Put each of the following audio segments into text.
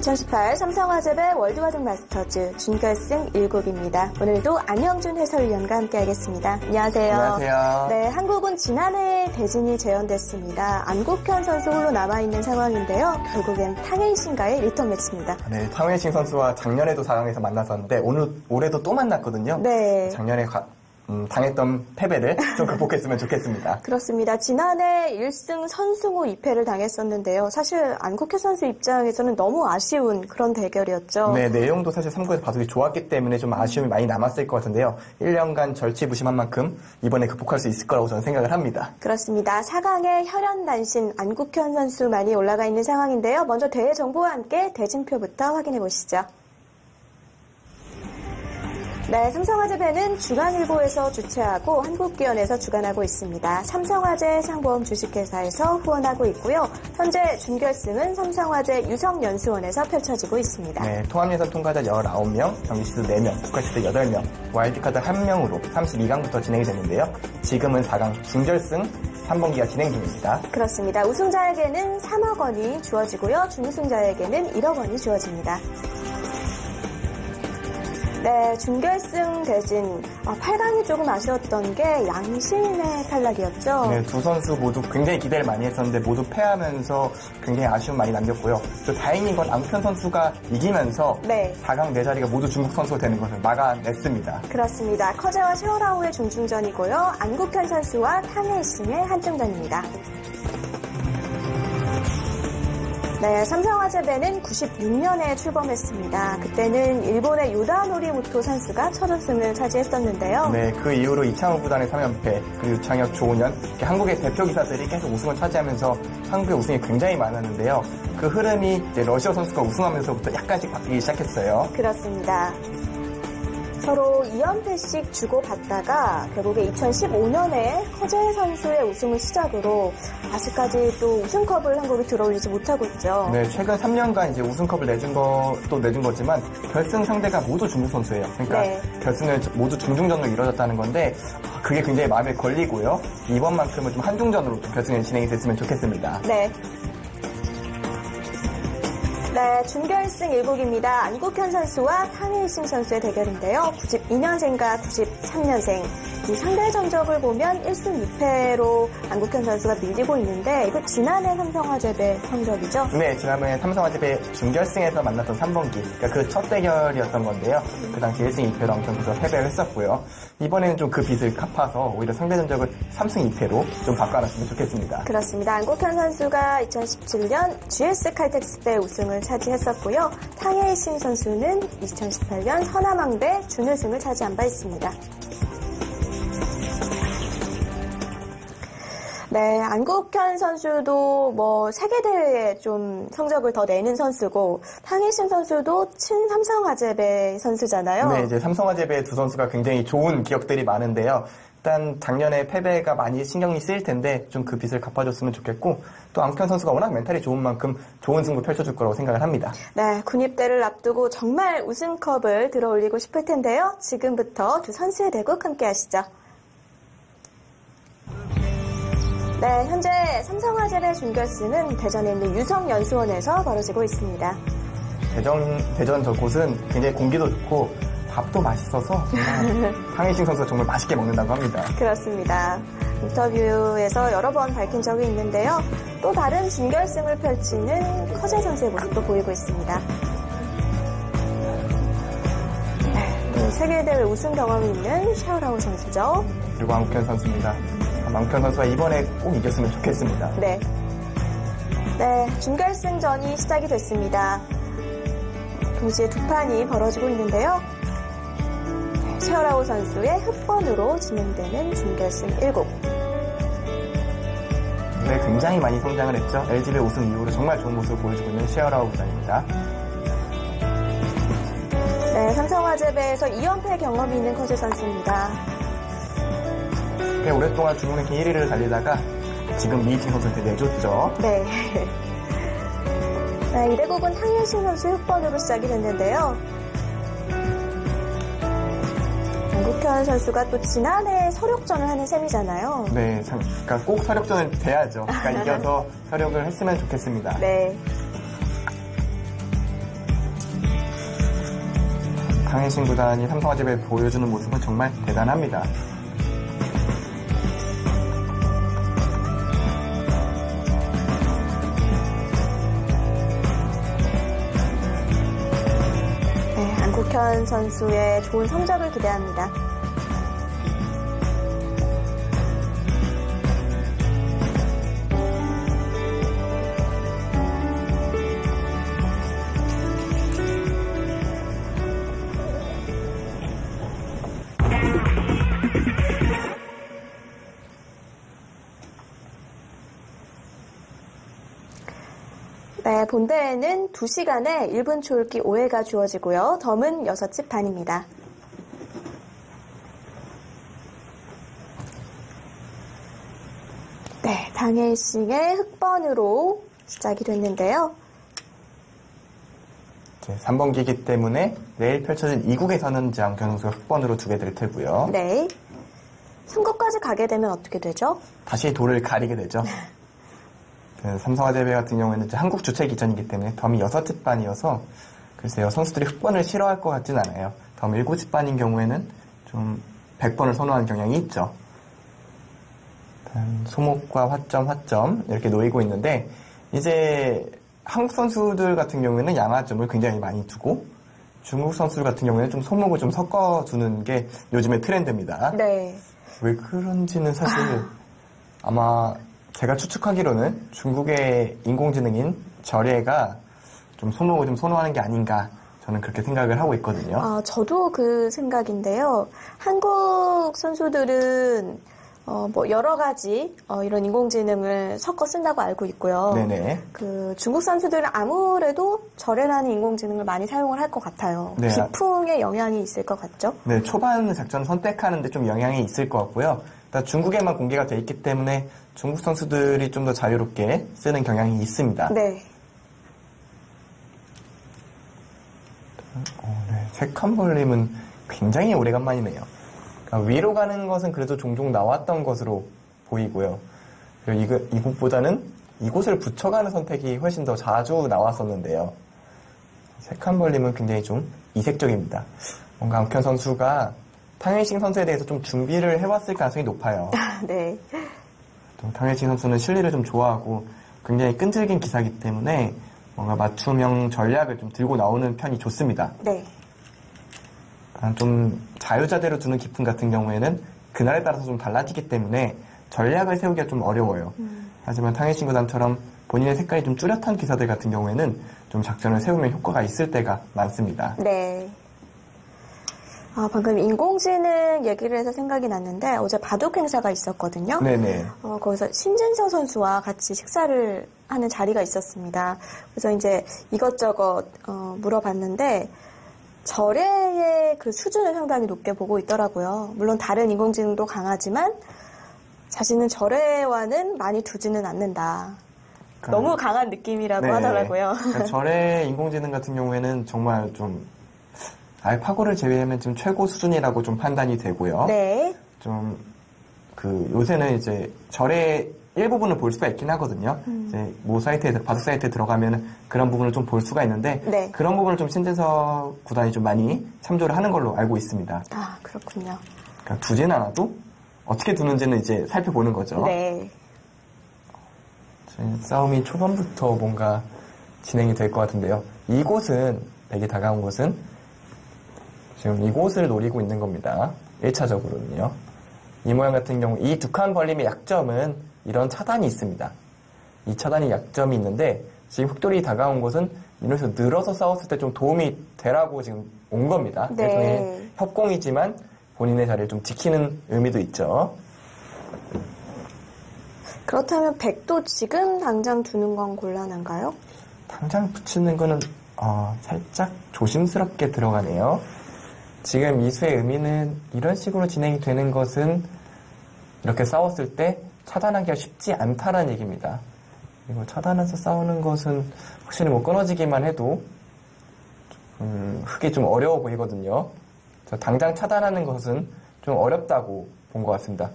2018 삼성화재배 월드와등 마스터즈 준결승 7입니다. 오늘도 안영준 해설위원과 함께하겠습니다. 안녕하세요. 안녕하세요. 네, 한국은 지난해 대진이 재현됐습니다. 안국현 선수 홀로 남아있는 상황인데요. 결국엔 탕웨이신과의 리턴 매치입니다. 네, 탕웨이신 선수와 작년에도 4강에서 만났었는데 올해도 또 만났거든요. 네. 작년에 당했던 패배를 좀 극복했으면 좋겠습니다. 그렇습니다. 지난해 1승 선승 후 2패를 당했었는데요. 사실 안국현 선수 입장에서는 너무 아쉬운 그런 대결이었죠. 네, 내용도 사실 3구에서 바둑이 좋았기 때문에 좀 아쉬움이 많이 남았을 것 같은데요. 1년간 절치부심한 만큼 이번에 극복할 수 있을 거라고 저는 생각을 합니다. 그렇습니다. 4강에 혈연단신 안국현 선수만이 올라가 있는 상황인데요. 먼저 대회 정보와 함께 대진표부터 확인해 보시죠. 네, 삼성화재배는 주간일보에서 주최하고 한국기원에서 주관하고 있습니다. 삼성화재 상보험 주식회사에서 후원하고 있고요. 현재 준결승은 삼성화재 유성연수원에서 펼쳐지고 있습니다. 네, 통합예선 통과자 19명, 정기시드 4명, 국가시드 8명, 와일드카드 1명으로 32강부터 진행이 됐는데요. 지금은 4강 준결승 3번기가 진행 중입니다. 그렇습니다. 우승자에게는 3억 원이 주어지고요. 준우승자에게는 1억 원이 주어집니다. 네, 준결승 대진 8강이 조금 아쉬웠던 게 양신의 탈락이었죠. 네, 두 선수 모두 굉장히 기대를 많이 했었는데 모두 패하면서 굉장히 아쉬움 많이 남겼고요. 또 다행인 건 안국현 선수가 이기면서 네. 4강 4자리가 모두 중국 선수가 되는 것을 막아냈습니다. 그렇습니다. 커제와 샤오라오의 준중전이고요. 안국현 선수와 탕웨이신의 한중전입니다. 네, 삼성화재배는 96년에 출범했습니다. 그때는 일본의 요다노리모토 선수가 첫 우승을 차지했었는데요. 네, 그 이후로 이창호 구단의 3연패, 그리고 유창혁, 조은현, 이렇게 한국의 대표 기사들이 계속 우승을 차지하면서 한국의 우승이 굉장히 많았는데요. 그 흐름이 이제 러시아 선수가 우승하면서부터 약간씩 바뀌기 시작했어요. 그렇습니다. 서로 2연패씩 주고받다가 결국에 2015년에 커제 선수의 우승을 시작으로 아직까지 또 우승컵을 한국에 들어올리지 못하고 있죠. 네, 최근 3년간 이제 우승컵을 내준 거지만 결승 상대가 모두 중국 선수예요. 그러니까 네. 결승을 모두 중중전으로 이루어졌다는 건데 그게 굉장히 마음에 걸리고요. 이번만큼은 좀 한중전으로 결승이 진행이 됐으면 좋겠습니다. 네. 네, 준결승 7입니다. 안국현 선수와 탕웨이신 선수의 대결인데요. 92년생과 93년생. 이 상대 전적을 보면 1승 2패로 안국현 선수가 밀리고 있는데 이거 지난해 삼성화재배 성적이죠? 네, 지난해 삼성화재배 준결승에서 만났던 3번기. 그러니까 그 첫 대결이었던 건데요. 그 당시 1승 2패로 안국현 선수가 패배를 했었고요. 이번에는 좀 그 빚을 갚아서 오히려 상대 전적을 3승 2패로 좀 바꿔놨으면 좋겠습니다. 그렇습니다. 안국현 선수가 2017년 GS 칼텍스배 우승을 차지했었고요. 탕웨이신 선수는 2018년 서남왕배 준우승을 차지한 바 있습니다. 네, 안국현 선수도 세계대회에 좀 성적을 더 내는 선수고, 탕웨이신 선수도 친삼성화재배 선수잖아요. 네, 이제 삼성화재배 두 선수가 굉장히 좋은 기억들이 많은데요. 일단 작년에 패배가 많이 신경이 쓰일 텐데 좀 그 빚을 갚아줬으면 좋겠고 또 안국현 선수가 워낙 멘탈이 좋은 만큼 좋은 승부 펼쳐줄 거라고 생각을 합니다. 네, 군입대를 앞두고 정말 우승컵을 들어올리고 싶을 텐데요. 지금부터 두 선수의 대국 함께 하시죠. 네, 현재 삼성화재배 준결승은 대전에 있는 유성연수원에서 벌어지고 있습니다. 대전 저곳은 굉장히 공기도 좋고 밥도 맛있어서 정말 탕웨이신 선수가 정말 맛있게 먹는다고 합니다. 그렇습니다. 인터뷰에서 여러 번 밝힌 적이 있는데요. 또 다른 준결승을 펼치는 커제 선수의 모습도 보이고 있습니다. 네, 세계대회 우승 경험이 있는 샤오라오 선수죠. 그리고 안국현 선수입니다. 안국현 선수가 이번에 꼭 이겼으면 좋겠습니다. 네, 준결승전이 시작이 됐습니다. 동시에 두 판이 벌어지고 있는데요. 샤오라오 선수의 흑번으로 진행되는 준결승 7. 네, 굉장히 많이 성장을 했죠. LG배 우승 이후로 정말 좋은 모습을 보여주고 있는 샤오라오 구단입니다. 네, 삼성화재배에서 2연패 경험이 있는 커제 선수입니다. 꽤 오랫동안 중국 랭킹 1위를 달리다가 지금 이희진 선수한테 내줬죠. 네. 네, 이 대국은 탕웨이신 선수 6번으로 시작이 됐는데요. 안국현 선수가 또 지난해 서력전을 하는 셈이잖아요. 네, 그러니까 꼭 서력전은 돼야죠. 그러니까 이겨서 서력을 했으면 좋겠습니다. 네. 탕해신 구단이 삼성화재배 보여주는 모습은 정말 대단합니다. 네, 안국현 선수의 좋은 성적을 기대합니다. 네, 본대에는 2시간에 1분 초읽기 5회가 주어지고요. 덤은 6집 반입니다. 네, 당일싱의 흑번으로 시작이 됐는데요. 3번기이기 때문에 내일 펼쳐진 2국에서는 장경 선수가 흑번으로 두게 될 테고요. 네. 3국까지 가게 되면 어떻게 되죠? 다시 돌을 가리게 되죠. 삼성화재배 같은 경우에는 한국 주최 기전이기 때문에 덤이 6집 반이어서 글쎄요, 선수들이 흑번을 싫어할 것 같진 않아요. 덤 7집 반인 경우에는 좀 100번을 선호하는 경향이 있죠. 소목과 화점 이렇게 놓이고 있는데 이제 한국 선수들 같은 경우에는 양화점을 굉장히 많이 두고 중국 선수들 같은 경우에는 좀 소목을 좀 섞어두는 게 요즘의 트렌드입니다. 네. 왜 그런지는 사실 아마 제가 추측하기로는 중국의 인공지능인 절예가 좀 소목을 좀 선호하는 게 아닌가 저는 그렇게 생각을 하고 있거든요. 저도 그 생각인데요. 한국 선수들은 여러 가지 이런 인공지능을 섞어 쓴다고 알고 있고요. 네네. 그 중국 선수들은 아무래도 절예라는 인공지능을 많이 사용을 할 것 같아요. 네. 기풍의 영향이 있을 것 같죠? 네, 초반 작전을 선택하는데 좀 영향이 있을 것 같고요. 일단 중국에만 공개가 돼 있기 때문에 중국 선수들이 좀 더 자유롭게 쓰는 경향이 있습니다. 네. 네, 색한벌림은 굉장히 오래간만이네요. 그러니까 위로 가는 것은 그래도 종종 나왔던 것으로 보이고요. 그리고 이곳보다는 이곳을 붙여가는 선택이 훨씬 더 자주 나왔었는데요. 색한벌림은 굉장히 좀 이색적입니다. 뭔가 안국현 선수가 탕웨이싱 선수에 대해서 좀 준비를 해왔을 가능성이 높아요. 네. 탕웨이싱 선수는 실리를 좀 좋아하고 굉장히 끈질긴 기사이기 때문에 뭔가 맞춤형 전략을 좀 들고 나오는 편이 좋습니다. 네. 좀 자유자재로 두는 기품 같은 경우에는 그날에 따라서 좀 달라지기 때문에 전략을 세우기가 좀 어려워요. 하지만 탕웨이싱 구단처럼 본인의 색깔이 좀 뚜렷한 기사들 같은 경우에는 좀 작전을 세우면 효과가 있을 때가 많습니다. 네. 방금 인공지능 얘기를 해서 생각이 났는데 어제 바둑 행사가 있었거든요. 네네. 거기서 신진서 선수와 같이 식사를 하는 자리가 있었습니다. 그래서 이제 이것저것 물어봤는데 절예의 그 수준을 상당히 높게 보고 있더라고요. 물론 다른 인공지능도 강하지만 자신은 절예와는 많이 두지는 않는다. 너무 강한 느낌이라고 하더라고요. 그러니까 절예 인공지능 같은 경우에는 정말 좀 알파고를 제외하면 지금 최고 수준이라고 좀 판단이 되고요. 네. 좀 요새는 이제 절의 일부분을 볼 수가 있긴 하거든요. 이제 바둑 사이트에 들어가면 그런 부분을 좀 볼 수가 있는데 네. 그런 부분을 좀 신진서 구단이 좀 많이 참조를 하는 걸로 알고 있습니다. 아, 그렇군요. 그러니까 두진 않아도 어떻게 두는지는 이제 살펴보는 거죠. 네. 싸움이 초반부터 뭔가 진행이 될 것 같은데요. 이곳은 백이 다가온 곳은 지금 이곳을 노리고 있는 겁니다. 1차적으로는요. 이 모양 같은 경우 이 두 칸 벌림의 약점은 이런 차단이 있습니다. 이 차단이 약점이 있는데 지금 흑돌이 다가온 곳은 이래서 늘어서 싸웠을 때 좀 도움이 되라고 지금 온 겁니다. 네. 일종의 협공이지만 본인의 자리를 좀 지키는 의미도 있죠. 그렇다면 백도 지금 당장 두는 건 곤란한가요? 당장 붙이는 거는 살짝 조심스럽게 들어가네요. 지금 이 수의 의미는 이런 식으로 진행이 되는 것은 이렇게 싸웠을 때 차단하기가 쉽지 않다라는 얘기입니다. 그리고 차단해서 싸우는 것은 확실히 끊어지기만 해도 흙이 좀 어려워 보이거든요. 그래서 당장 차단하는 것은 좀 어렵다고 본 것 같습니다.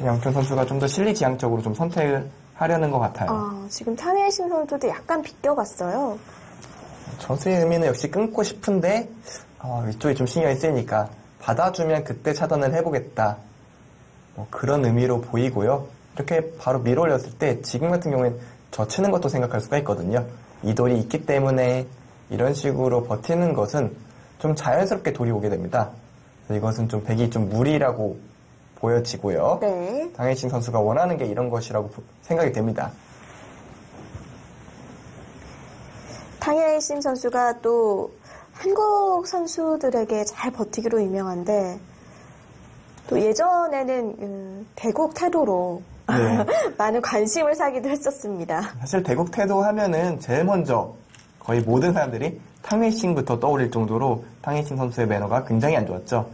양현 선수가 좀 더 실리지향적으로 좀 선택을 하려는 것 같아요. 지금 탕웨이싱 선수도 약간 비껴갔어요. 전술의 의미는 역시 끊고 싶은데 이쪽이 좀 신경이 쓰이니까 받아주면 그때 차단을 해보겠다. 뭐 그런 의미로 보이고요. 이렇게 바로 밀어올렸을 때 지금 같은 경우에는 젖히는 것도 생각할 수가 있거든요. 이 돌이 있기 때문에 이런 식으로 버티는 것은 좀 자연스럽게 돌이 오게 됩니다. 이것은 좀 백이 좀 무리라고 보여지고요. 네. 당해신 선수가 원하는 게 이런 것이라고 생각이 됩니다. 탕예이싱 선수가 또 한국 선수들에게 잘 버티기로 유명한데 또 예전에는 대국 태도로 네. 많은 관심을 사기도 했었습니다. 사실 대국 태도 하면은 제일 먼저 거의 모든 사람들이 탕웨이싱부터 떠올릴 정도로 탕웨이싱 선수의 매너가 굉장히 안 좋았죠.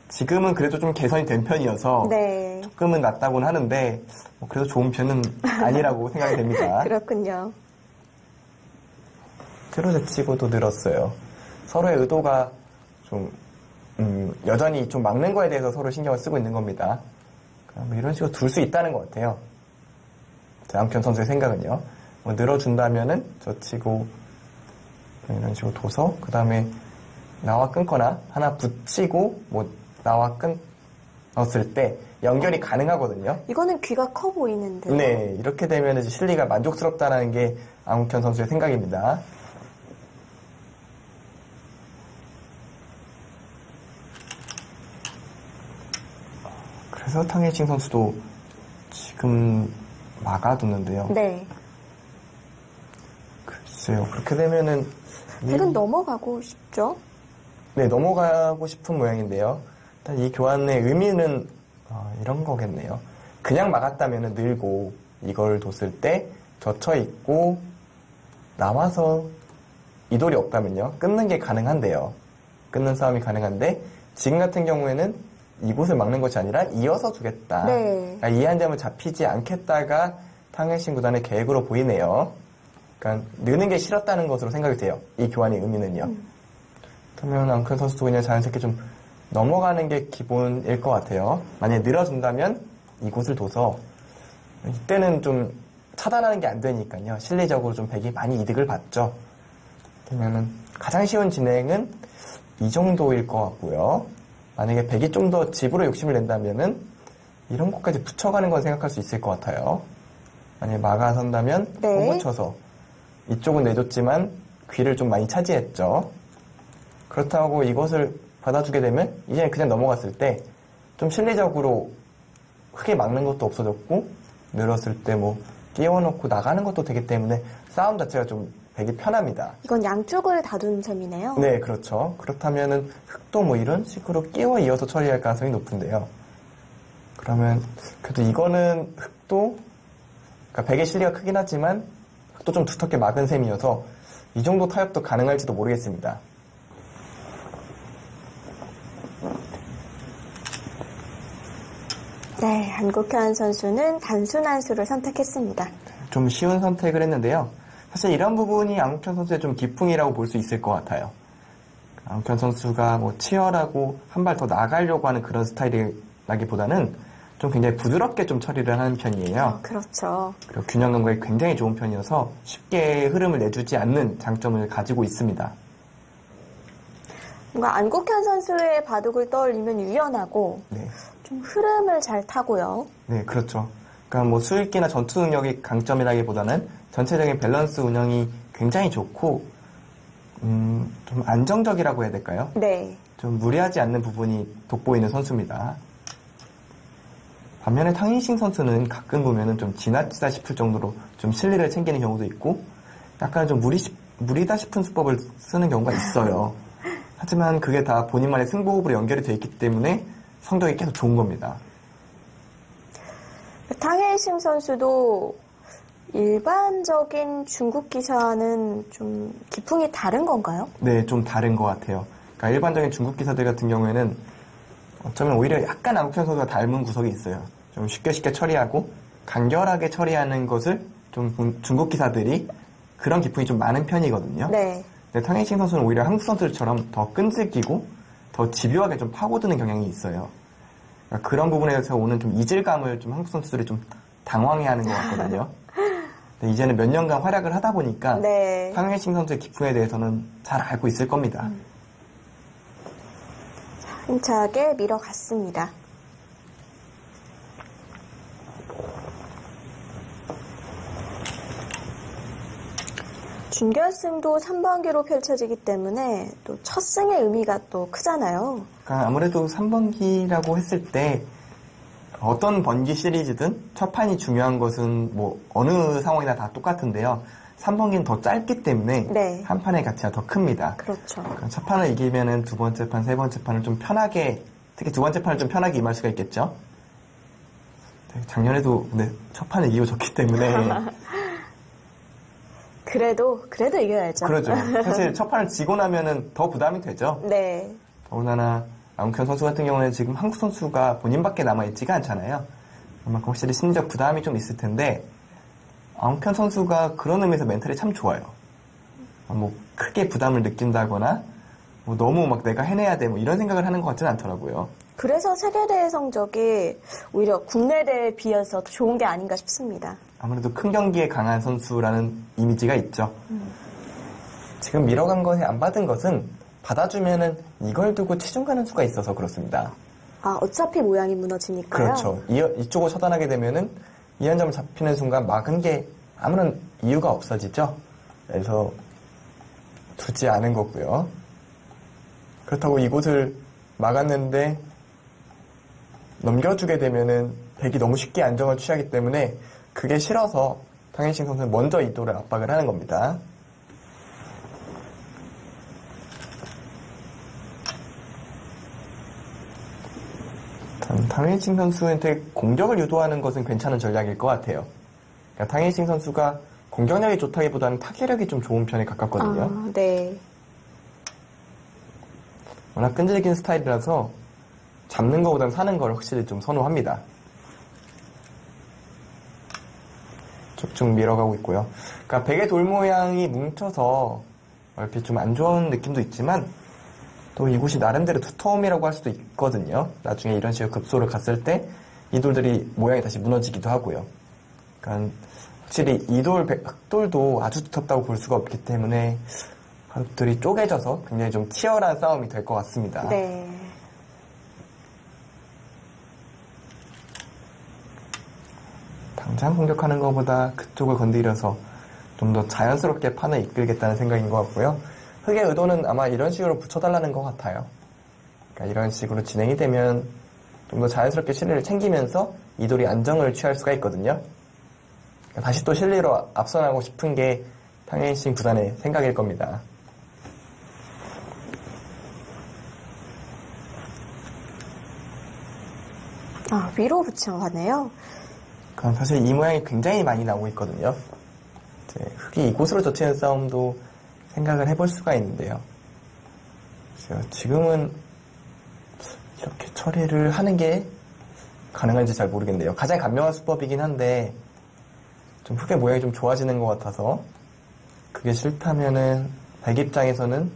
지금은 그래도 좀 개선이 된 편이어서 네. 조금은 낫다고는 하는데 그래도 좋은 편은 아니라고 생각이 됩니다. 그렇군요. 틀어제치고도 늘었어요. 서로의 의도가 좀 여전히 좀 막는 거에 대해서 서로 신경을 쓰고 있는 겁니다. 뭐 이런 식으로 둘 수 있다는 것 같아요. 양편 선수의 생각은요. 뭐 늘어준다면은 젖히고 이런 식으로 둬서 그 다음에 나와 끊거나 하나 붙이고 뭐 나와 끊었을 때 연결이 가능하거든요. 이거는 귀가 커 보이는데. 네, 이렇게 되면 이제 실리가 만족스럽다는 게 앙욱현 선수의 생각입니다. 그래서 탕예칭 선수도 지금 막아두는데요. 네. 글쎄요, 그렇게 되면은 백은 넘어가고 싶죠? 네, 넘어가고 싶은 모양인데요. 일단 이 교환의 의미는 이런 거겠네요. 그냥 막았다면 늘고 이걸 뒀을 때 젖혀있고 나와서 이 돌이 없다면요. 끊는 게 가능한데요. 끊는 싸움이 가능한데 지금 같은 경우에는 이곳을 막는 것이 아니라 이어서 두겠다. 네. 그러니까 이 한 점을 잡히지 않겠다가 탕예신 구단의 계획으로 보이네요. 그러니까 느는 게 싫었다는 것으로 생각이 돼요. 이 교환의 의미는요. 그러면 앙큰 선수도 그냥 자연스럽게 좀 넘어가는 게 기본일 것 같아요. 만약에 늘어준다면 이곳을 둬서 이때는 좀 차단하는 게 안 되니까요. 실리적으로 좀 백이 많이 이득을 봤죠. 그러면은 가장 쉬운 진행은 이 정도일 것 같고요. 만약에 백이 좀 더 집으로 욕심을 낸다면은 이런 것까지 붙여가는 건 생각할 수 있을 것 같아요. 만약에 막아선다면 네. 붙여서 이쪽은 내줬지만 귀를 좀 많이 차지했죠. 그렇다고 이것을 받아주게 되면 이제 그냥 넘어갔을 때 좀 실리적으로 크게 막는 것도 없어졌고 늘었을 때 뭐 끼워놓고 나가는 것도 되기 때문에 싸움 자체가 좀 백이 편합니다. 이건 양쪽을 다둔 셈이네요. 네, 그렇죠. 그렇다면은 흑도 뭐 이런 식으로 끼워 이어서 처리할 가능성이 높은데요. 그러면 그래도 이거는 흑도 그러니까 백의 실리가 크긴 하지만 흑도 좀 두텁게 막은 셈이어서 이 정도 타협도 가능할지도 모르겠습니다. 네, 한국현 선수는 단순한 수를 선택했습니다. 좀 쉬운 선택을 했는데요. 사실 이런 부분이 앙욱현 선수의 좀 기풍이라고 볼 수 있을 것 같아요. 앙욱현 선수가 뭐 치열하고 한 발 더 나가려고 하는 그런 스타일이라기보다는 좀 굉장히 부드럽게 좀 처리를 하는 편이에요. 그렇죠. 그리고 균형 감각이 굉장히 좋은 편이어서 쉽게 흐름을 내주지 않는 장점을 가지고 있습니다. 뭔가 안국현 선수의 바둑을 떠올리면 유연하고 네. 좀 흐름을 잘 타고요. 네, 그렇죠. 그러니까 뭐 수익기나 전투 능력이 강점이라기보다는 전체적인 밸런스 운영이 굉장히 좋고 좀 안정적이라고 해야 될까요? 네. 좀 무리하지 않는 부분이 돋보이는 선수입니다. 반면에 탕인싱 선수는 가끔 보면은 좀 지나치다 싶을 정도로 좀 실리를 챙기는 경우도 있고 약간 좀 무리다 싶은 수법을 쓰는 경우가 있어요. 하지만 그게 다 본인만의 승부호흡으로 연결이 되어 있기 때문에 성적이 계속 좋은 겁니다. 탕예이싱 선수도 일반적인 중국 기사는 좀 기풍이 다른 건가요? 네, 좀 다른 것 같아요. 그러니까 일반적인 중국 기사들 같은 경우에는 어쩌면 오히려 약간 앙욱현 선수가 닮은 구석이 있어요. 좀 쉽게 처리하고 간결하게 처리하는 것을 좀 중국 기사들이 그런 기풍이 좀 많은 편이거든요. 네. 근데 탕예이싱 선수는 오히려 한국 선수들처럼 더 끈질기고 더 집요하게 좀 파고드는 경향이 있어요. 그러니까 그런 부분에서 오는 좀 이질감을 좀 한국 선수들이 좀 당황해하는 것 같거든요. 근데 이제는 몇 년간 활약을 하다 보니까 네. 탕웨이싱 선수의 기풍에 대해서는 잘 알고 있을 겁니다. 힘차게 밀어갔습니다. 준결승도 3번기로 펼쳐지기 때문에 또 첫 승의 의미가 또 크잖아요. 그러니까 아무래도 3번기라고 했을 때 어떤 번기 시리즈든 첫 판이 중요한 것은 뭐 어느 상황이나 다 똑같은데요. 3번기는 더 짧기 때문에 네. 한 판의 가치가 더 큽니다. 그렇죠. 그러니까 첫 판을 이기면은 두 번째 판, 세 번째 판을 좀 편하게, 특히 두 번째 판을 좀 편하게 임할 수가 있겠죠. 네, 작년에도 근데 첫 판을 이기고 졌기 때문에 그래도 이겨야죠. 그러죠. 사실 첫 판을 지고 나면은 더 부담이 되죠. 네. 더군다나 아웅현 선수 같은 경우는 지금 한국 선수가 본인밖에 남아있지가 않잖아요. 그만큼 확실히 심리적 부담이 좀 있을 텐데 아웅현 선수가 그런 의미에서 멘탈이 참 좋아요. 뭐 크게 부담을 느낀다거나 뭐 너무 막 내가 해내야 돼 뭐 이런 생각을 하는 것 같지는 않더라고요. 그래서 세계대회 성적이 오히려 국내 대회에 비해서 더 좋은 게 아닌가 싶습니다. 아무래도 큰 경기에 강한 선수라는 이미지가 있죠. 지금 밀어간 것에 안 받은 것은 받아주면은 이걸 두고 체중 가는 수가 있어서 그렇습니다. 아, 어차피 모양이 무너지니까요. 그렇죠. 이쪽으로 처단하게 되면은 이 한 점 잡히는 순간 막은 게 아무런 이유가 없어지죠. 그래서 두지 않은 거고요. 그렇다고 이곳을 막았는데 넘겨주게 되면은 백이 너무 쉽게 안정을 취하기 때문에 그게 싫어서 탕웨이싱 선수는 먼저 이도를 압박을 하는 겁니다. 탕웨이싱 선수한테 공격을 유도하는 것은 괜찮은 전략일 것 같아요. 그러니까 탕웨이싱 선수가 공격력이 좋다기보다는 타개력이 좀 좋은 편에 가깝거든요. 아, 네. 워낙 끈질긴 스타일이라서 잡는 것보다는 사는 걸 확실히 좀 선호합니다. 쭉쭉 밀어가고 있고요. 그러니까 백의 돌 모양이 뭉쳐서 얼핏 좀 안 좋은 느낌도 있지만 또 이곳이 나름대로 두터움이라고 할 수도 있거든요. 나중에 이런 식으로 급소를 갔을 때 이 돌들이 모양이 다시 무너지기도 하고요. 그러니까 확실히 이 돌, 흑돌도 아주 두텁다고 볼 수가 없기 때문에 바둑들이 쪼개져서 굉장히 좀 치열한 싸움이 될 것 같습니다. 네. 당장 공격하는 것보다 그쪽을 건드려서 좀 더 자연스럽게 판을 이끌겠다는 생각인 것 같고요. 흑의 의도는 아마 이런 식으로 붙여달라는 것 같아요. 그러니까 이런 식으로 진행이 되면 좀 더 자연스럽게 실리를 챙기면서 이 돌이 안정을 취할 수가 있거든요. 그러니까 다시 또 실리로 앞선하고 싶은 게 탕웨이싱 구단의 생각일 겁니다. 아, 위로 붙여가네요. 그럼 사실 이 모양이 굉장히 많이 나오고 있거든요. 흑이 이곳으로 젖히는 싸움도 생각을 해볼 수가 있는데요. 지금은 이렇게 처리를 하는 게 가능한지 잘 모르겠네요. 가장 간명한 수법이긴 한데 좀 흑의 모양이 좀 좋아지는 것 같아서 그게 싫다면은 백 입장에서는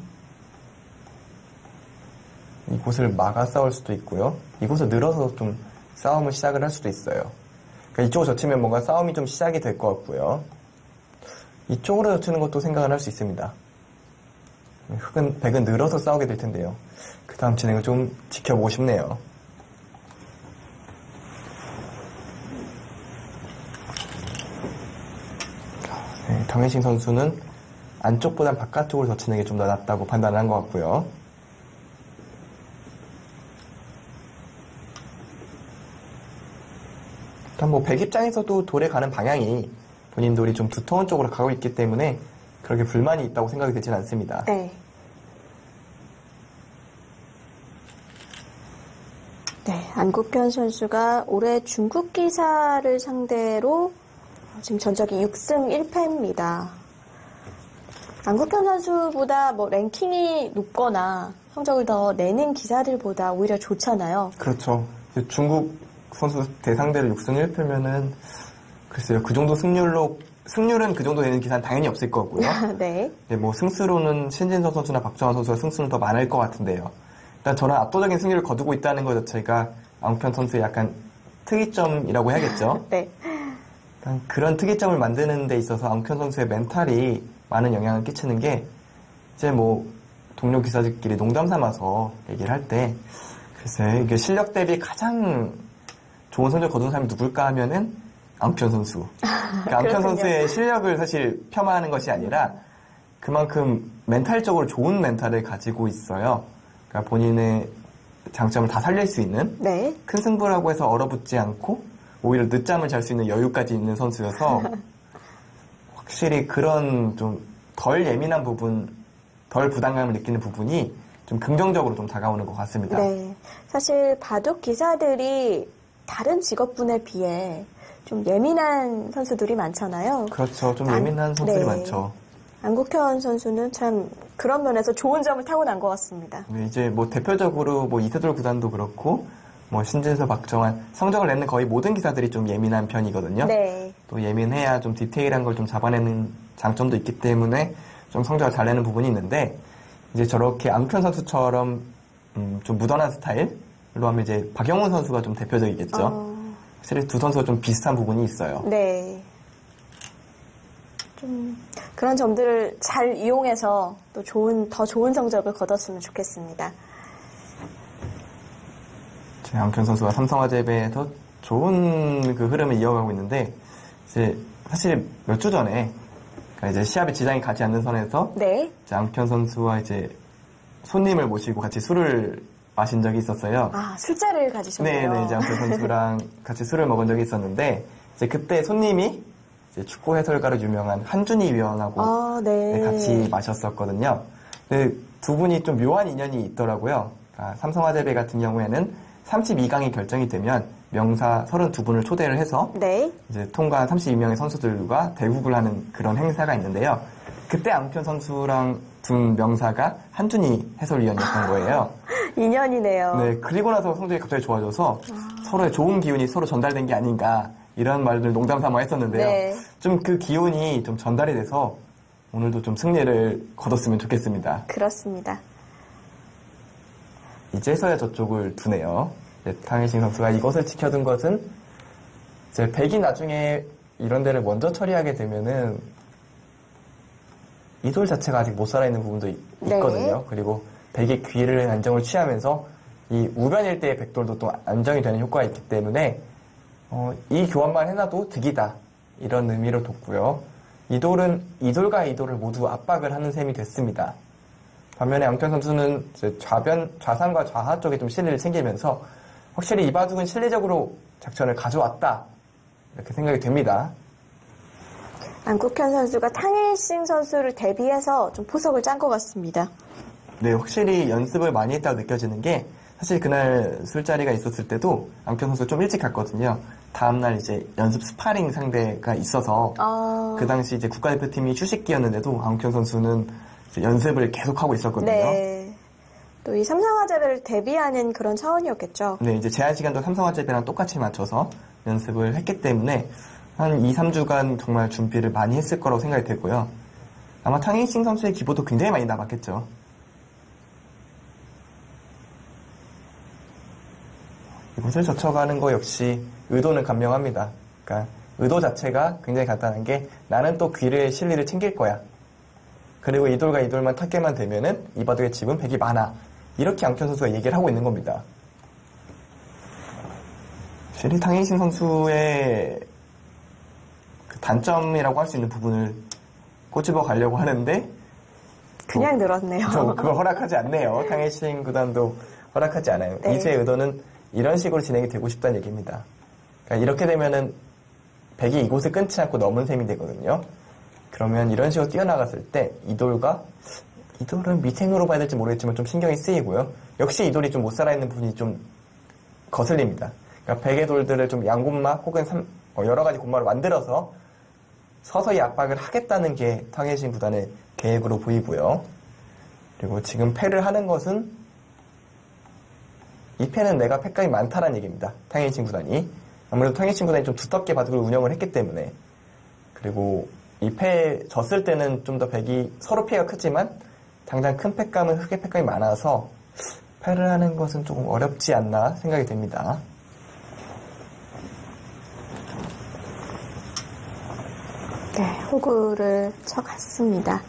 이곳을 막아 싸울 수도 있고요. 이곳을 늘어서 좀 싸움을 시작을 할 수도 있어요. 그러니까 이쪽으로 젖히면 뭔가 싸움이 좀 시작이 될 것 같고요. 이쪽으로 젖히는 것도 생각을 할 수 있습니다. 백은 늘어서 싸우게 될 텐데요. 그 다음 진행을 좀 지켜보고 싶네요. 네, 탕웨이싱 선수는 안쪽보단 바깥쪽으로 젖히는 게 좀 더 낫다고 판단을 한 것 같고요. 일단 뭐 백 입장에서도 돌에 가는 방향이 본인 돌이 좀 두터운 쪽으로 가고 있기 때문에 그렇게 불만이 있다고 생각이 되진 않습니다. 네. 네, 안국현 선수가 올해 중국 기사를 상대로 지금 전적이 6승 1패입니다. 안국현 선수보다 뭐 랭킹이 높거나 성적을 더 내는 기사들보다 오히려 좋잖아요. 그렇죠. 중국 선수 대상대로 6승 1패면은 글쎄요, 그 정도 승률은 그 정도 되는 기사는 당연히 없을 거고요. 네. 네, 뭐 승수로는 신진서 선수나 박정환 선수가 승수는 더 많을 것 같은데요. 일단 저는 압도적인 승률을 거두고 있다는 것 자체가 앙편 선수의 약간 특이점이라고 해야겠죠. 네. 그런 특이점을 만드는 데 있어서 앙큐현 선수의 멘탈이 많은 영향을 끼치는 게 이제 뭐 동료 기사들끼리 농담 삼아서 얘기를 할 때 글쎄 이게 실력 대비 가장 좋은 성적 거둔 사람이 누굴까 하면은 앙큐현 선수. 그러니까 앙큐현 선수의 실력을 사실 폄하하는 것이 아니라 그만큼 멘탈적으로 좋은 멘탈을 가지고 있어요. 그러니까 본인의 장점을 다 살릴 수 있는 네. 큰 승부라고 해서 얼어붙지 않고 오히려 늦잠을 잘 수 있는 여유까지 있는 선수여서 확실히 그런 좀 덜 예민한 부분, 덜 부담감을 느끼는 부분이 좀 긍정적으로 좀 다가오는 것 같습니다. 네. 사실 바둑 기사들이 다른 직업군에 비해 좀 예민한 선수들이 많잖아요. 그렇죠. 좀 예민한 선수들이 네. 많죠. 안국현 선수는 참 그런 면에서 좋은 점을 타고난 것 같습니다. 네, 이제 뭐 대표적으로 뭐 이세돌 구단도 그렇고 뭐 신진서, 박정환 성적을 내는 거의 모든 기사들이 좀 예민한 편이거든요. 네. 또 예민해야 좀 디테일한 걸 좀 잡아내는 장점도 있기 때문에 좀 성적을 잘 내는 부분이 있는데 이제 저렇게 앙큐현 선수처럼 좀 무던한 스타일로 하면 이제 박영훈 선수가 좀 대표적이겠죠. 확실히 두 선수가 좀 비슷한 부분이 있어요. 네. 좀 그런 점들을 잘 이용해서 또 더 좋은 성적을 거뒀으면 좋겠습니다. 앙큐현 선수가 삼성화재배에서 좋은 그 흐름을 이어가고 있는데 이제 사실 몇 주 전에 그러니까 이제 시합에 지장이 가지 않는 선에서 네. 이제 앙큐현 선수와 이제 손님을 모시고 같이 술을 마신 적이 있었어요. 아, 술자리를 가지셨네요. 네, 이제 앙큐현 선수랑 같이 술을 먹은 적이 있었는데 이제 그때 손님이 이제 축구 해설가로 유명한 한준희 위원하고 네. 같이 마셨었거든요. 근데 두 분이 좀 묘한 인연이 있더라고요. 그러니까 삼성화재배 같은 경우에는 32강이 결정이 되면 명사 32분을 초대를 해서 네. 이제 통과한 32명의 선수들과 대국을 하는 그런 행사가 있는데요. 그때 앙큐현 선수랑 둔 명사가 한준희 해설위원이었던 거예요. 인연이네요. 네, 그리고 나서 성적이 갑자기 좋아져서 서로의 좋은 기운이 서로 전달된 게 아닌가 이런 말들 농담 삼아 했었는데요. 네. 좀 그 기운이 좀 전달이 돼서 오늘도 좀 승리를 거뒀으면 좋겠습니다. 그렇습니다. 이제서야 저쪽을 두네요. 탕혜싱 선수가 이것을 지켜둔 것은 이제 백이 나중에 이런 데를 먼저 처리하게 되면은 이돌 자체가 아직 못 살아있는 부분도 있거든요. 네. 그리고 백이 귀를 안정을 취하면서 이 우변일 때의 백돌도 또 안정이 되는 효과가 있기 때문에 이 교환만 해놔도 득이다 이런 의미로 뒀고요. 이돌은 이돌과 이돌을 모두 압박을 하는 셈이 됐습니다. 반면에 앙큐현 선수는 이제 좌상과 좌하 쪽에 좀 실리를 챙기면서 확실히 이 바둑은 실리적으로 작전을 가져왔다 이렇게 생각이 됩니다. 안국현 선수가 탕일싱 선수를 대비해서 좀 포석을 짠 것 같습니다. 네, 확실히 연습을 많이 했다고 느껴지는 게 사실 그날 술자리가 있었을 때도 앙큐현 선수가 좀 일찍 갔거든요. 다음날 이제 연습 스파링 상대가 있어서 그 당시 이제 국가대표팀이 휴식기였는데도 앙큐현 선수는 이제 연습을 계속하고 있었거든요. 네. 또 이 삼성화재배를 대비하는 그런 차원이었겠죠. 네, 이제 제한 시간도 삼성화재배랑 똑같이 맞춰서 연습을 했기 때문에 한 2, 3주간 정말 준비를 많이 했을 거라고 생각이 되고요. 아마 탕혜싱 선수의 기보도 굉장히 많이 남았겠죠. 이곳을 젖혀가는 거 역시 의도는 간명합니다. 그러니까 의도 자체가 굉장히 간단한 게 나는 또 귀를 실리를 챙길 거야. 그리고 이돌과 이돌만 탔게만 되면은 이 바둑의 집은 백이 많아. 이렇게 앙큐현 선수가 얘기를 하고 있는 겁니다. 실리 탕혜싱 선수의 그 단점이라고 할 수 있는 부분을 꼬집어 가려고 하는데 그냥 늘었네요. 그걸 허락하지 않네요. 탕혜싱 구단도 허락하지 않아요. 네. 이수의 의도는 이런 식으로 진행이 되고 싶다는 얘기입니다. 그러니까 이렇게 되면은 백이 이곳을 끊지 않고 넘은 셈이 되거든요. 그러면 이런 식으로 뛰어나갔을 때 이돌은 미생으로 봐야 될지 모르겠지만 좀 신경이 쓰이고요. 역시 이돌이 좀 못 살아있는 부분이 좀 거슬립니다. 그러니까 백의 돌들을 좀 양곳마 혹은 여러 가지 곳마로 만들어서 서서히 압박을 하겠다는 게 탕혜싱 구단의 계획으로 보이고요. 그리고 지금 패를 하는 것은 이 패는 내가 패감이 많다는 얘기입니다. 탕혜싱 구단이. 아무래도 탕혜싱 구단이 좀 두텁게 바둑을 운영을 했기 때문에. 그리고 이 패 졌을 때는 좀 더 백이 서로 피해가 크지만 당장 큰 패감은 흑의 패감이 많아서 패를 하는 것은 조금 어렵지 않나 생각이 됩니다. 네, 호구를 쳐갔습니다.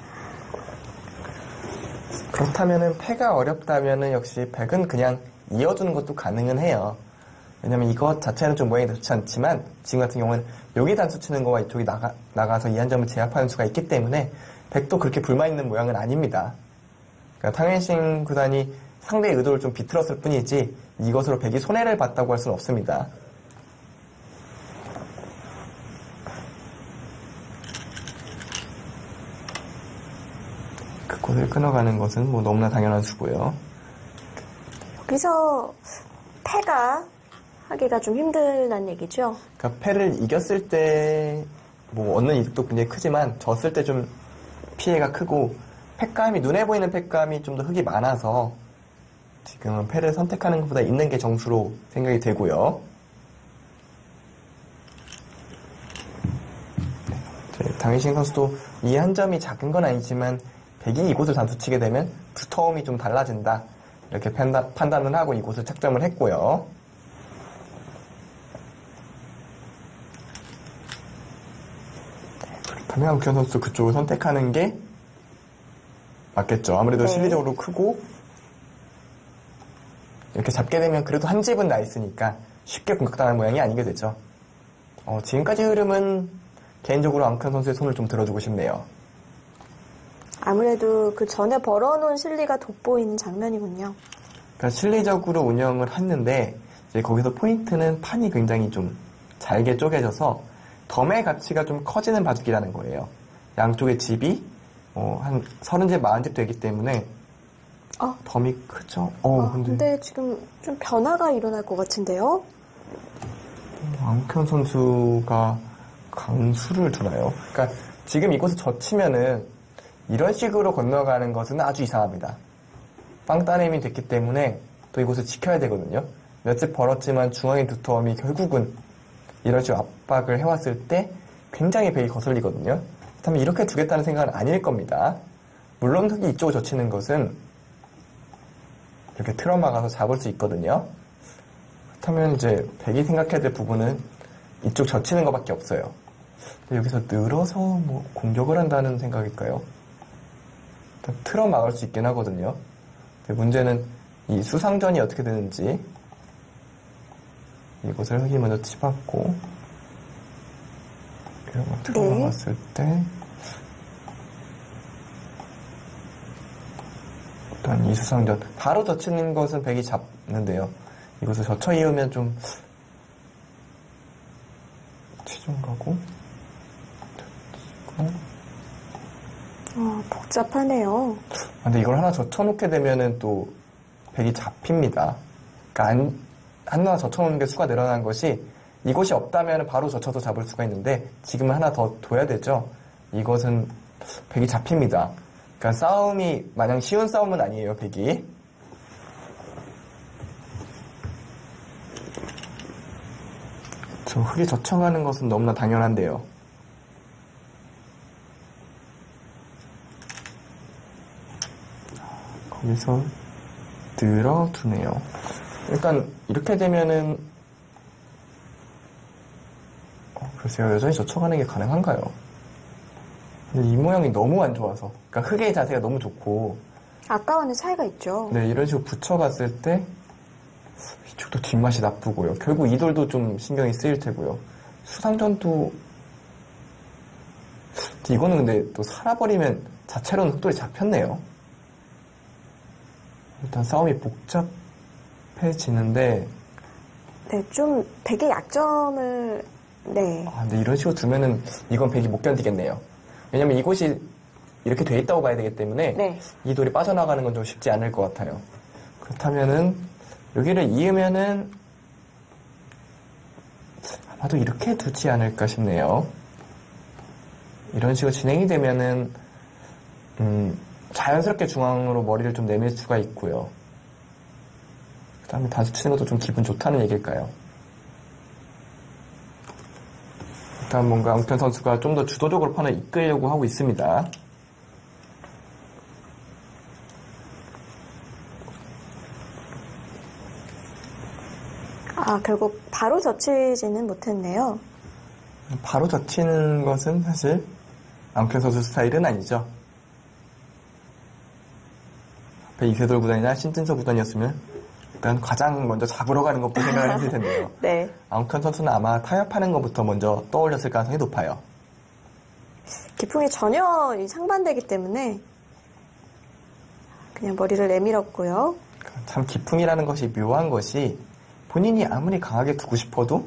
그렇다면은 패가 어렵다면은 역시 백은 그냥 이어주는 것도 가능은 해요. 왜냐면 이것 자체는 좀 모양이 좋지 않지만 지금 같은 경우는 여기 단수 치는 거와 이쪽이 나가서 이 한 점을 제압하는 수가 있기 때문에 백도 그렇게 불만 있는 모양은 아닙니다. 그러니까 탕웨이싱 구단이 상대의 의도를 좀 비틀었을 뿐이지 이것으로 백이 손해를 봤다고 할 수는 없습니다. 그 꽃을 끊어가는 것은 뭐 너무나 당연한 수고요. 여기서 패가 하기가 좀 힘들다는 얘기죠? 그러니까 패를 이겼을 때 뭐 얻는 이득도 굉장히 크지만 졌을 때 좀 피해가 크고 패감이 눈에 보이는 패감이 좀 더 흙이 많아서 지금은 패를 선택하는 것보다 있는 게 정수로 생각이 되고요. 당일신 선수도 이 한 점이 작은 건 아니지만 백이 이곳을 단수치게 되면 두터움이 좀 달라진다 이렇게 판단을 하고 이곳을 착점을 했고요. 그렇다면 안국현 선수 그쪽을 선택하는 게 맞겠죠. 아무래도 네. 실리적으로 크고 이렇게 잡게 되면 그래도 한 집은 나 있으니까 쉽게 공격당할 모양이 아니게 되죠. 지금까지 흐름은 개인적으로 안국현 선수의 손을 좀 들어주고 싶네요. 아무래도 그 전에 벌어놓은 실리가 돋보이는 장면이군요. 그러니까 실리적으로 운영을 했는데 이제 거기서 포인트는 판이 굉장히 좀 잘게 쪼개져서 덤의 가치가 좀 커지는 바둑이라는 거예요. 양쪽의 집이 한 30집, 40집 되기 때문에 덤이 크죠. 근데 지금 좀 변화가 일어날 것 같은데요? 안국현 선수가 강수를 두나요? 그러니까 지금 이곳을 젖히면은 이런 식으로 건너가는 것은 아주 이상합니다. 빵따냄이 됐기 때문에 또 이곳을 지켜야 되거든요. 몇 집 벌었지만 중앙의 두터움이 결국은 이런 식으로 압박을 해왔을 때 굉장히 백이 거슬리거든요. 그렇다면 이렇게 두겠다는 생각은 아닐 겁니다. 물론 흙이 이쪽을 젖히는 것은 이렇게 틀어막아서 잡을 수 있거든요. 그렇다면 이제 백이 생각해야 될 부분은 이쪽 젖히는 것밖에 없어요. 근데 여기서 늘어서 뭐 공격을 한다는 생각일까요? 일단 틀어막을 수 있긴 하거든요. 근데 문제는 이 수상전이 어떻게 되는지. 이곳을 흙이 먼저 치받고 그리고 들어갔을 때 일단 이 수상전 바로 젖히는 것은 백이 잡는데요. 이곳을 젖혀 이으면 좀 치중 가고 복잡하네요. 근데 이걸 하나 젖혀놓게 되면은 또 백이 잡힙니다. 그러니까 하나 젖혀놓는 게 수가 늘어난 것이 이곳이 없다면 바로 젖혀서 잡을 수가 있는데 지금은 하나 더 둬야 되죠. 이것은 백이 잡힙니다. 그러니까 싸움이 마냥 쉬운 싸움은 아니에요. 백이. 저 흙이 젖혀가는 것은 너무나 당연한데요. 거기서 들어두네요. 일단 이렇게 되면은 글쎄요, 여전히 젖혀가는 게 가능한가요? 근데 이 모양이 너무 안 좋아서, 그러니까 흙의 자세가 너무 좋고 아까와는 차이가 있죠. 네, 이런 식으로 붙여갔을 때 이쪽도 뒷맛이 나쁘고요. 결국 이 돌도 좀 신경이 쓰일 테고요. 수상전도 이거는 근데 또 살아버리면 자체로는 흑돌이 잡혔네요. 일단 싸움이 복잡해지는데 네, 좀 백의 약점을 근데 이런 식으로 두면은 이건 백이 못 견디겠네요. 왜냐면 이곳이 이렇게 돼 있다고 봐야 되기 때문에 이 돌이 빠져나가는 건 좀 쉽지 않을 것 같아요. 그렇다면은 여기를 이으면은 아마도 이렇게 두지 않을까 싶네요. 이런 식으로 진행이 되면은 자연스럽게 중앙으로 머리를 좀 내밀 수가 있고요. 그 다음에 단수 치는 것도 좀 기분 좋다는 얘기일까요? 일단 뭔가 안국현 선수가 좀 더 주도적으로 판을 이끌려고 하고 있습니다. 결국 바로 젖히지는 못했네요. 바로 젖히는 것은 사실 앙큰 선수 스타일은 아니죠. 앞에 이세돌 구단이나 신진서 구단이었으면 일단 가장 먼저 잡으러 가는 것부터 생각을 했을 텐데요. 네. 앙큰 선수는 아마 타협하는 것부터 먼저 떠올렸을 가능성이 높아요. 기풍이 전혀 상반되기 때문에 그냥 머리를 내밀었고요. 참 기풍이라는 것이 묘한 것이 본인이 아무리 강하게 두고 싶어도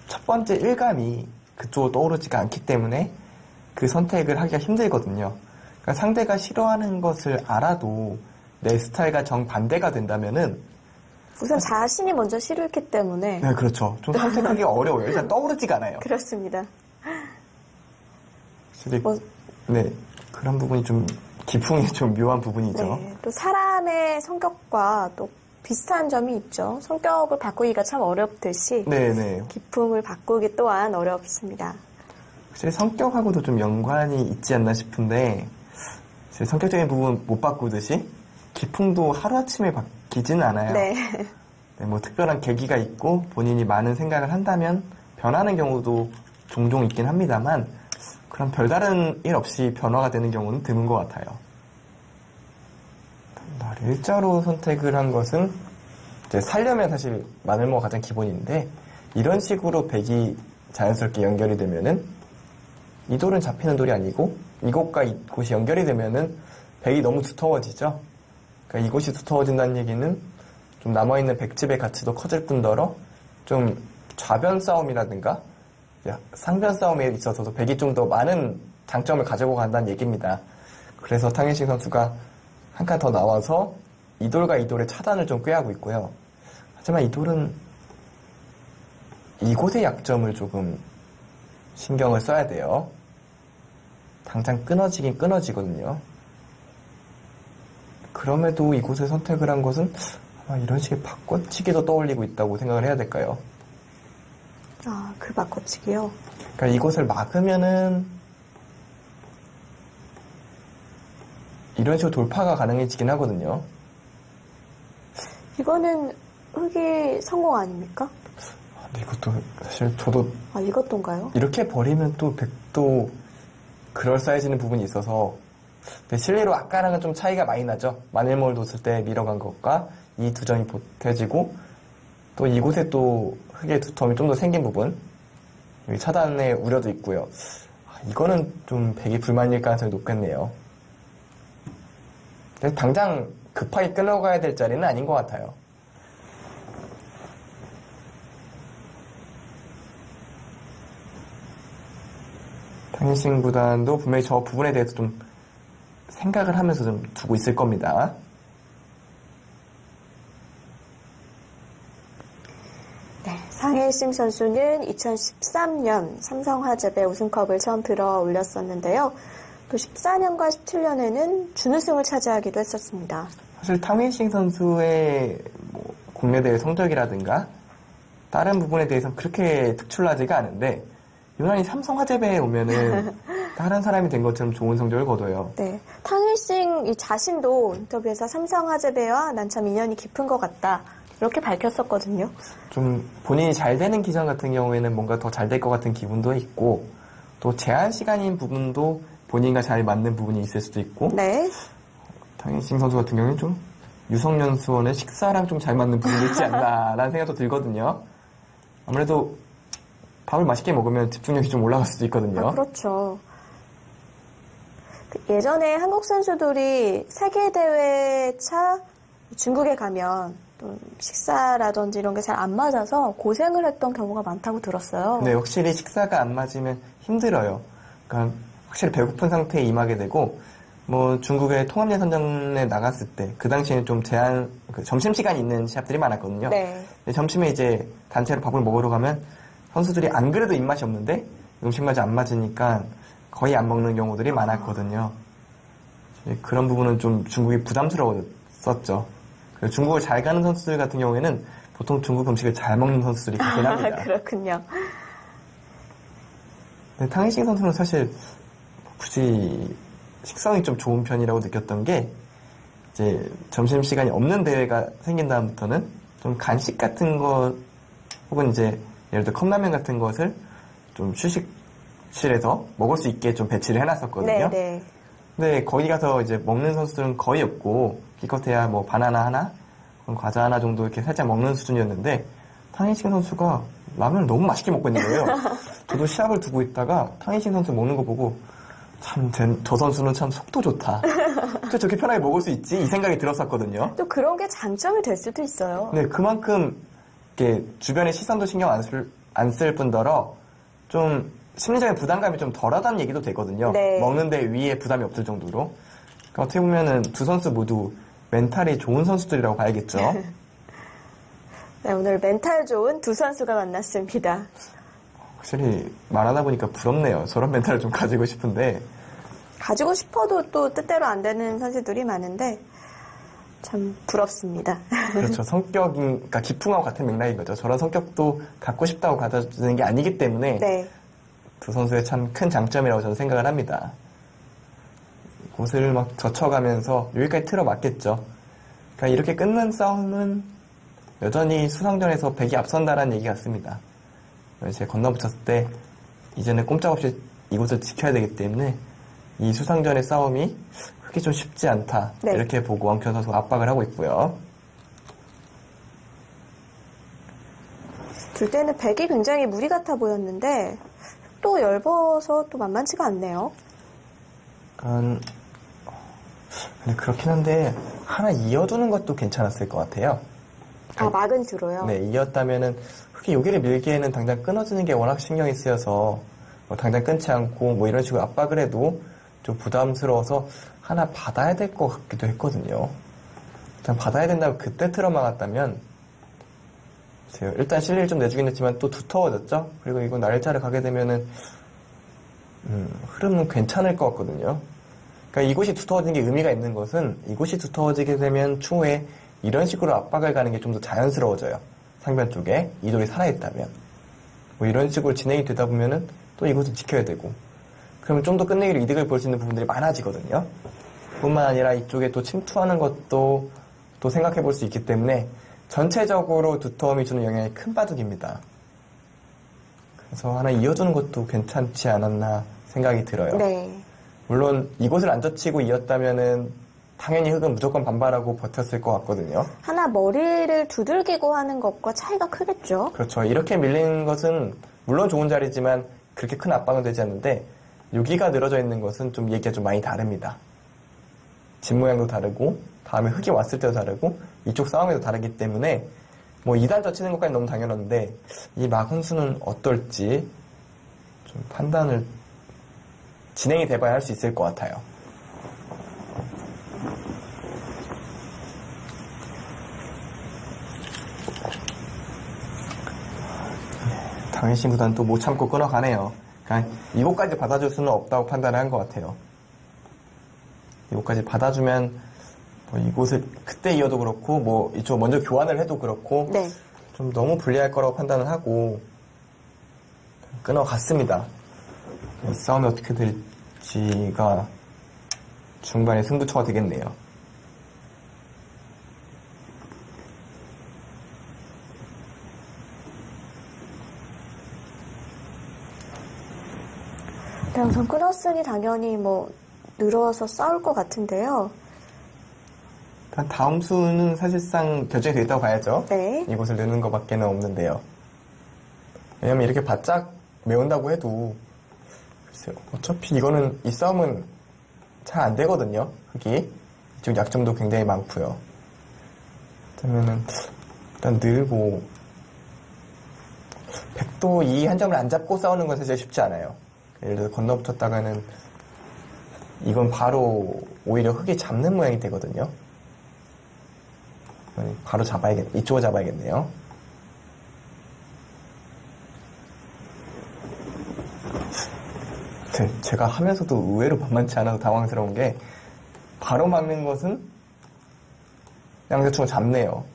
첫 번째 일감이 그쪽으로 떠오르지가 않기 때문에 그 선택을 하기가 힘들거든요. 그러니까 상대가 싫어하는 것을 알아도 내 스타일과 정반대가 된다면은 우선 자신이 먼저 싫기 때문에. 네, 그렇죠. 좀 선택하기가 어려워요. 일단 떠오르지가 않아요. 그렇습니다. 확실히 네, 그런 부분이 좀 기풍이 좀 묘한 부분이죠. 네, 또 사람의 성격과 또 비슷한 점이 있죠. 성격을 바꾸기가 참 어렵듯이 네네. 기풍을 바꾸기 또한 어렵습니다. 확실히 성격하고도 좀 연관이 있지 않나 싶은데 성격적인 부분 못 바꾸듯이 기풍도 하루아침에 바뀌지는 않아요. 네. 네, 뭐 특별한 계기가 있고 본인이 많은 생각을 한다면 변하는 경우도 종종 있긴 합니다만 그런 별다른 일 없이 변화가 되는 경우는 드문 것 같아요. 일자로 선택을 한 것은 이제 살려면 사실 마늘모가 가장 기본인데 이런 식으로 백이 자연스럽게 연결이 되면은 이 돌은 잡히는 돌이 아니고 이곳과 이곳이 연결이 되면은 백이 너무 두터워지죠. 그러니까 이곳이 두터워진다는 얘기는 좀 남아있는 백집의 가치도 커질 뿐더러 좀 좌변 싸움이라든가 상변 싸움에 있어서도 백이 좀 더 많은 장점을 가지고 간다는 얘기입니다. 그래서 탕현식 선수가 한 칸 더 나와서 이 돌과 이 돌의 차단을 좀 꾀하고 있고요. 하지만 이 돌은 이곳의 약점을 조금 신경을 써야 돼요. 당장 끊어지긴 끊어지거든요. 그럼에도 이곳을 선택을 한 것은 아마 이런 식의 바꿔치기도 떠올리고 있다고 생각을 해야 될까요? 아, 그 바꿔치기요? 그러니까 이곳을 막으면은 이런 식으로 돌파가 가능해지긴 하거든요. 이거는 흑이 성공 아닙니까? 근데 이것도 사실 저도 이것도인가요? 이렇게 버리면 또 백도 그럴싸해지는 부분이 있어서 근데 실례로 아까랑은 좀 차이가 많이 나죠. 마늘모를 뒀을 때 밀어간 것과 이 두 점이 보태지고 또 이곳에 또 흙의 두텀이 좀 더 생긴 부분 여기 차단의 우려도 있고요. 이거는 좀 백이 불만일 가능성이 높겠네요. 근데 당장 급하게 끊어가야 될 자리는 아닌 것 같아요. 탕현식 구단도 분명히 저 부분에 대해서 좀 생각을 하면서 좀 두고 있을 겁니다. 네, 상혜싱 선수는 2013년 삼성화재배 우승컵을 처음 들어 올렸었는데요. 또 14년과 17년에는 준우승을 차지하기도 했었습니다. 사실 탕현식 선수의 뭐 국내대회 성적이라든가 다른 부분에 대해서는 그렇게 특출나지가 않은데 유난히 삼성화재배에 오면은 다른 사람이 된 것처럼 좋은 성적을 거둬요. 네, 탕현싱 이 자신도 인터뷰에서 삼성화재배와 난 참 인연이 깊은 것 같다. 이렇게 밝혔었거든요. 좀 본인이 잘 되는 기전 같은 경우에는 뭔가 더 잘 될 것 같은 기분도 있고 또 제한 시간인 부분도 본인과 잘 맞는 부분이 있을 수도 있고 네. 탕현식 선수 같은 경우는 좀 유성년 수원의 식사랑 좀 잘 맞는 부분이 있지 않나라는 생각도 들거든요. 아무래도 밥을 맛있게 먹으면 집중력이 좀 올라갈 수도 있거든요. 그렇죠. 예전에 한국 선수들이 세계대회차 중국에 가면 또 식사라든지 이런 게 잘 안 맞아서 고생을 했던 경우가 많다고 들었어요. 네, 확실히 식사가 안 맞으면 힘들어요. 그러니까 확실히 배고픈 상태에 임하게 되고 뭐 중국의 통합예선전에 나갔을 때 그 당시에는 좀 제한 점심시간이 있는 시합들이 많았거든요. 네. 점심에 이제 단체로 밥을 먹으러 가면 선수들이 안 그래도 입맛이 없는데 음식마저 안 맞으니까 거의 안 먹는 경우들이 많았거든요. 그런 부분은 좀 중국이 부담스러웠었죠. 그리고 중국을 잘 가는 선수들 같은 경우에는 보통 중국 음식을 잘 먹는 선수들이 있긴 합니다. 그렇군요. 근데 탕현식 선수는 사실 굳이 식성이 좀 좋은 편이라고 느꼈던 게 이제 점심시간이 없는 대회가 생긴 다음부터는 좀 간식 같은 것 혹은 이제 예를 들어 컵라면 같은 것을 좀 실에서 먹을 수 있게 좀 배치를 해놨었거든요. 네. 근데 거기 가서 이제 먹는 선수들은 거의 없고 기껏해야 뭐 바나나 하나, 과자 하나 정도 이렇게 살짝 먹는 수준이었는데 탕희싱 선수가 라면을 너무 맛있게 먹고 있는 거예요. 저도 시합을 두고 있다가 탕희싱 선수 먹는 거 보고 참 저 선수는 참 속도 좋다. 어떻게 저렇게 편하게 먹을 수 있지? 이 생각이 들었었거든요. 또 그런 게 장점이 될 수도 있어요. 네, 그만큼 이렇게 주변의 시선도 신경 안 쓸 뿐더러 좀 심리적인 부담감이 좀 덜하다는 얘기도 되거든요. 네. 먹는데 위에 부담이 없을 정도로. 그러니까 어떻게 보면은 두 선수 모두 멘탈이 좋은 선수들이라고 봐야겠죠. 네, 오늘 멘탈 좋은 두 선수가 만났습니다. 확실히 말하다 보니까 부럽네요. 저런 멘탈을 좀 가지고 싶은데. 가지고 싶어도 또 뜻대로 안 되는 선수들이 많은데 참 부럽습니다. 그렇죠. 그러니까 기풍하고 같은 맥락인 거죠. 저런 성격도 갖고 싶다고 가져주는 게 아니기 때문에 네. 두 선수의 참 큰 장점이라고 저는 생각을 합니다. 곳을 막 젖혀가면서 여기까지 틀어맞겠죠. 그러니까 이렇게 끊는 싸움은 여전히 수상전에서 백이 앞선다라는 얘기 같습니다. 이제 건너붙였을 때 이제는 꼼짝없이 이곳을 지켜야 되기 때문에 이 수상전의 싸움이 그렇게 좀 쉽지 않다. 네. 이렇게 보고 왕현 선수가 압박을 하고 있고요. 줄 때는 백이 굉장히 무리 같아 보였는데 또 얇아서 또 만만치가 않네요. 근데 그렇긴 한데 하나 이어두는 것도 괜찮았을 것 같아요. 아, 막은 수로요? 네, 이었다면은 흙이 여기를 밀기에는 당장 끊어지는 게 워낙 신경이 쓰여서 뭐 당장 끊지 않고 뭐 이런 식으로 압박을 해도 좀 부담스러워서 하나 받아야 될 것 같기도 했거든요. 일단 받아야 된다면 그때 틀어막았다면 일단 실리를 좀 내주긴 했지만 또 두터워졌죠. 그리고 이거 날짜를 가게 되면은 흐름은 괜찮을 것 같거든요. 그러니까 이곳이 두터워지는 게 의미가 있는 것은 이곳이 두터워지게 되면 추후에 이런 식으로 압박을 가는 게 좀 더 자연스러워져요. 상변 쪽에 이 돌이 살아있다면 뭐 이런 식으로 진행이 되다 보면은 또 이곳을 지켜야 되고 그러면 좀 더 끝내기로 이득을 볼 수 있는 부분들이 많아지거든요. 뿐만 아니라 이쪽에 또 침투하는 것도 또 생각해 볼 수 있기 때문에 전체적으로 두터움이 주는 영향이 큰 바둑입니다. 그래서 하나 이어주는 것도 괜찮지 않았나 생각이 들어요. 네. 물론 이곳을 안 젖히고 이었다면은 당연히 흙은 무조건 반발하고 버텼을 것 같거든요. 하나 머리를 두들기고 하는 것과 차이가 크겠죠? 그렇죠. 이렇게 밀리는 것은 물론 좋은 자리지만 그렇게 큰 압박은 되지 않는데 여기가 늘어져 있는 것은 좀 얘기가 좀 많이 다릅니다. 집 모양도 다르고 다음에 흙이 왔을 때도 다르고 이쪽 싸움에도 다르기 때문에 뭐 2단 젖히는 것까지 너무 당연한데 이 막훈수는 어떨지 좀 판단을 진행이 돼봐야 할 수 있을 것 같아요. 당신 구단 또 못 참고 끊어가네요. 그러니까 이곳까지 받아줄 수는 없다고 판단을 한 것 같아요. 이곳까지 받아주면 뭐 이곳을 그때 이어도 그렇고 뭐 이쪽 먼저 교환을 해도 그렇고 네. 좀 너무 불리할 거라고 판단을 하고 끊어갔습니다. 싸움이 어떻게 될지가 중간에 승부처가 되겠네요. 네, 우선 끊었으니 당연히 뭐 늘어서 싸울 것 같은데요. 다음 수는 사실상 결정이 되어 있다고 봐야죠. 네. 이곳을 넣는 것밖에는 없는데요. 왜냐면 이렇게 바짝 메운다고 해도 글쎄요, 어차피 이거는 이 싸움은 잘 안 되거든요. 흙이 이쪽 약점도 굉장히 많고요. 그러면은 일단 늘고 백도 이 한 점을 안 잡고 싸우는 건 사실 쉽지 않아요. 예를 들어 건너붙었다가는 이건 바로 오히려 흙이 잡는 모양이 되거든요. 바로 이쪽을 잡아야겠네요. 제가 하면서도 의외로 만만치 않아서 당황스러운 게 바로 막는 것은 양대충을 잡네요.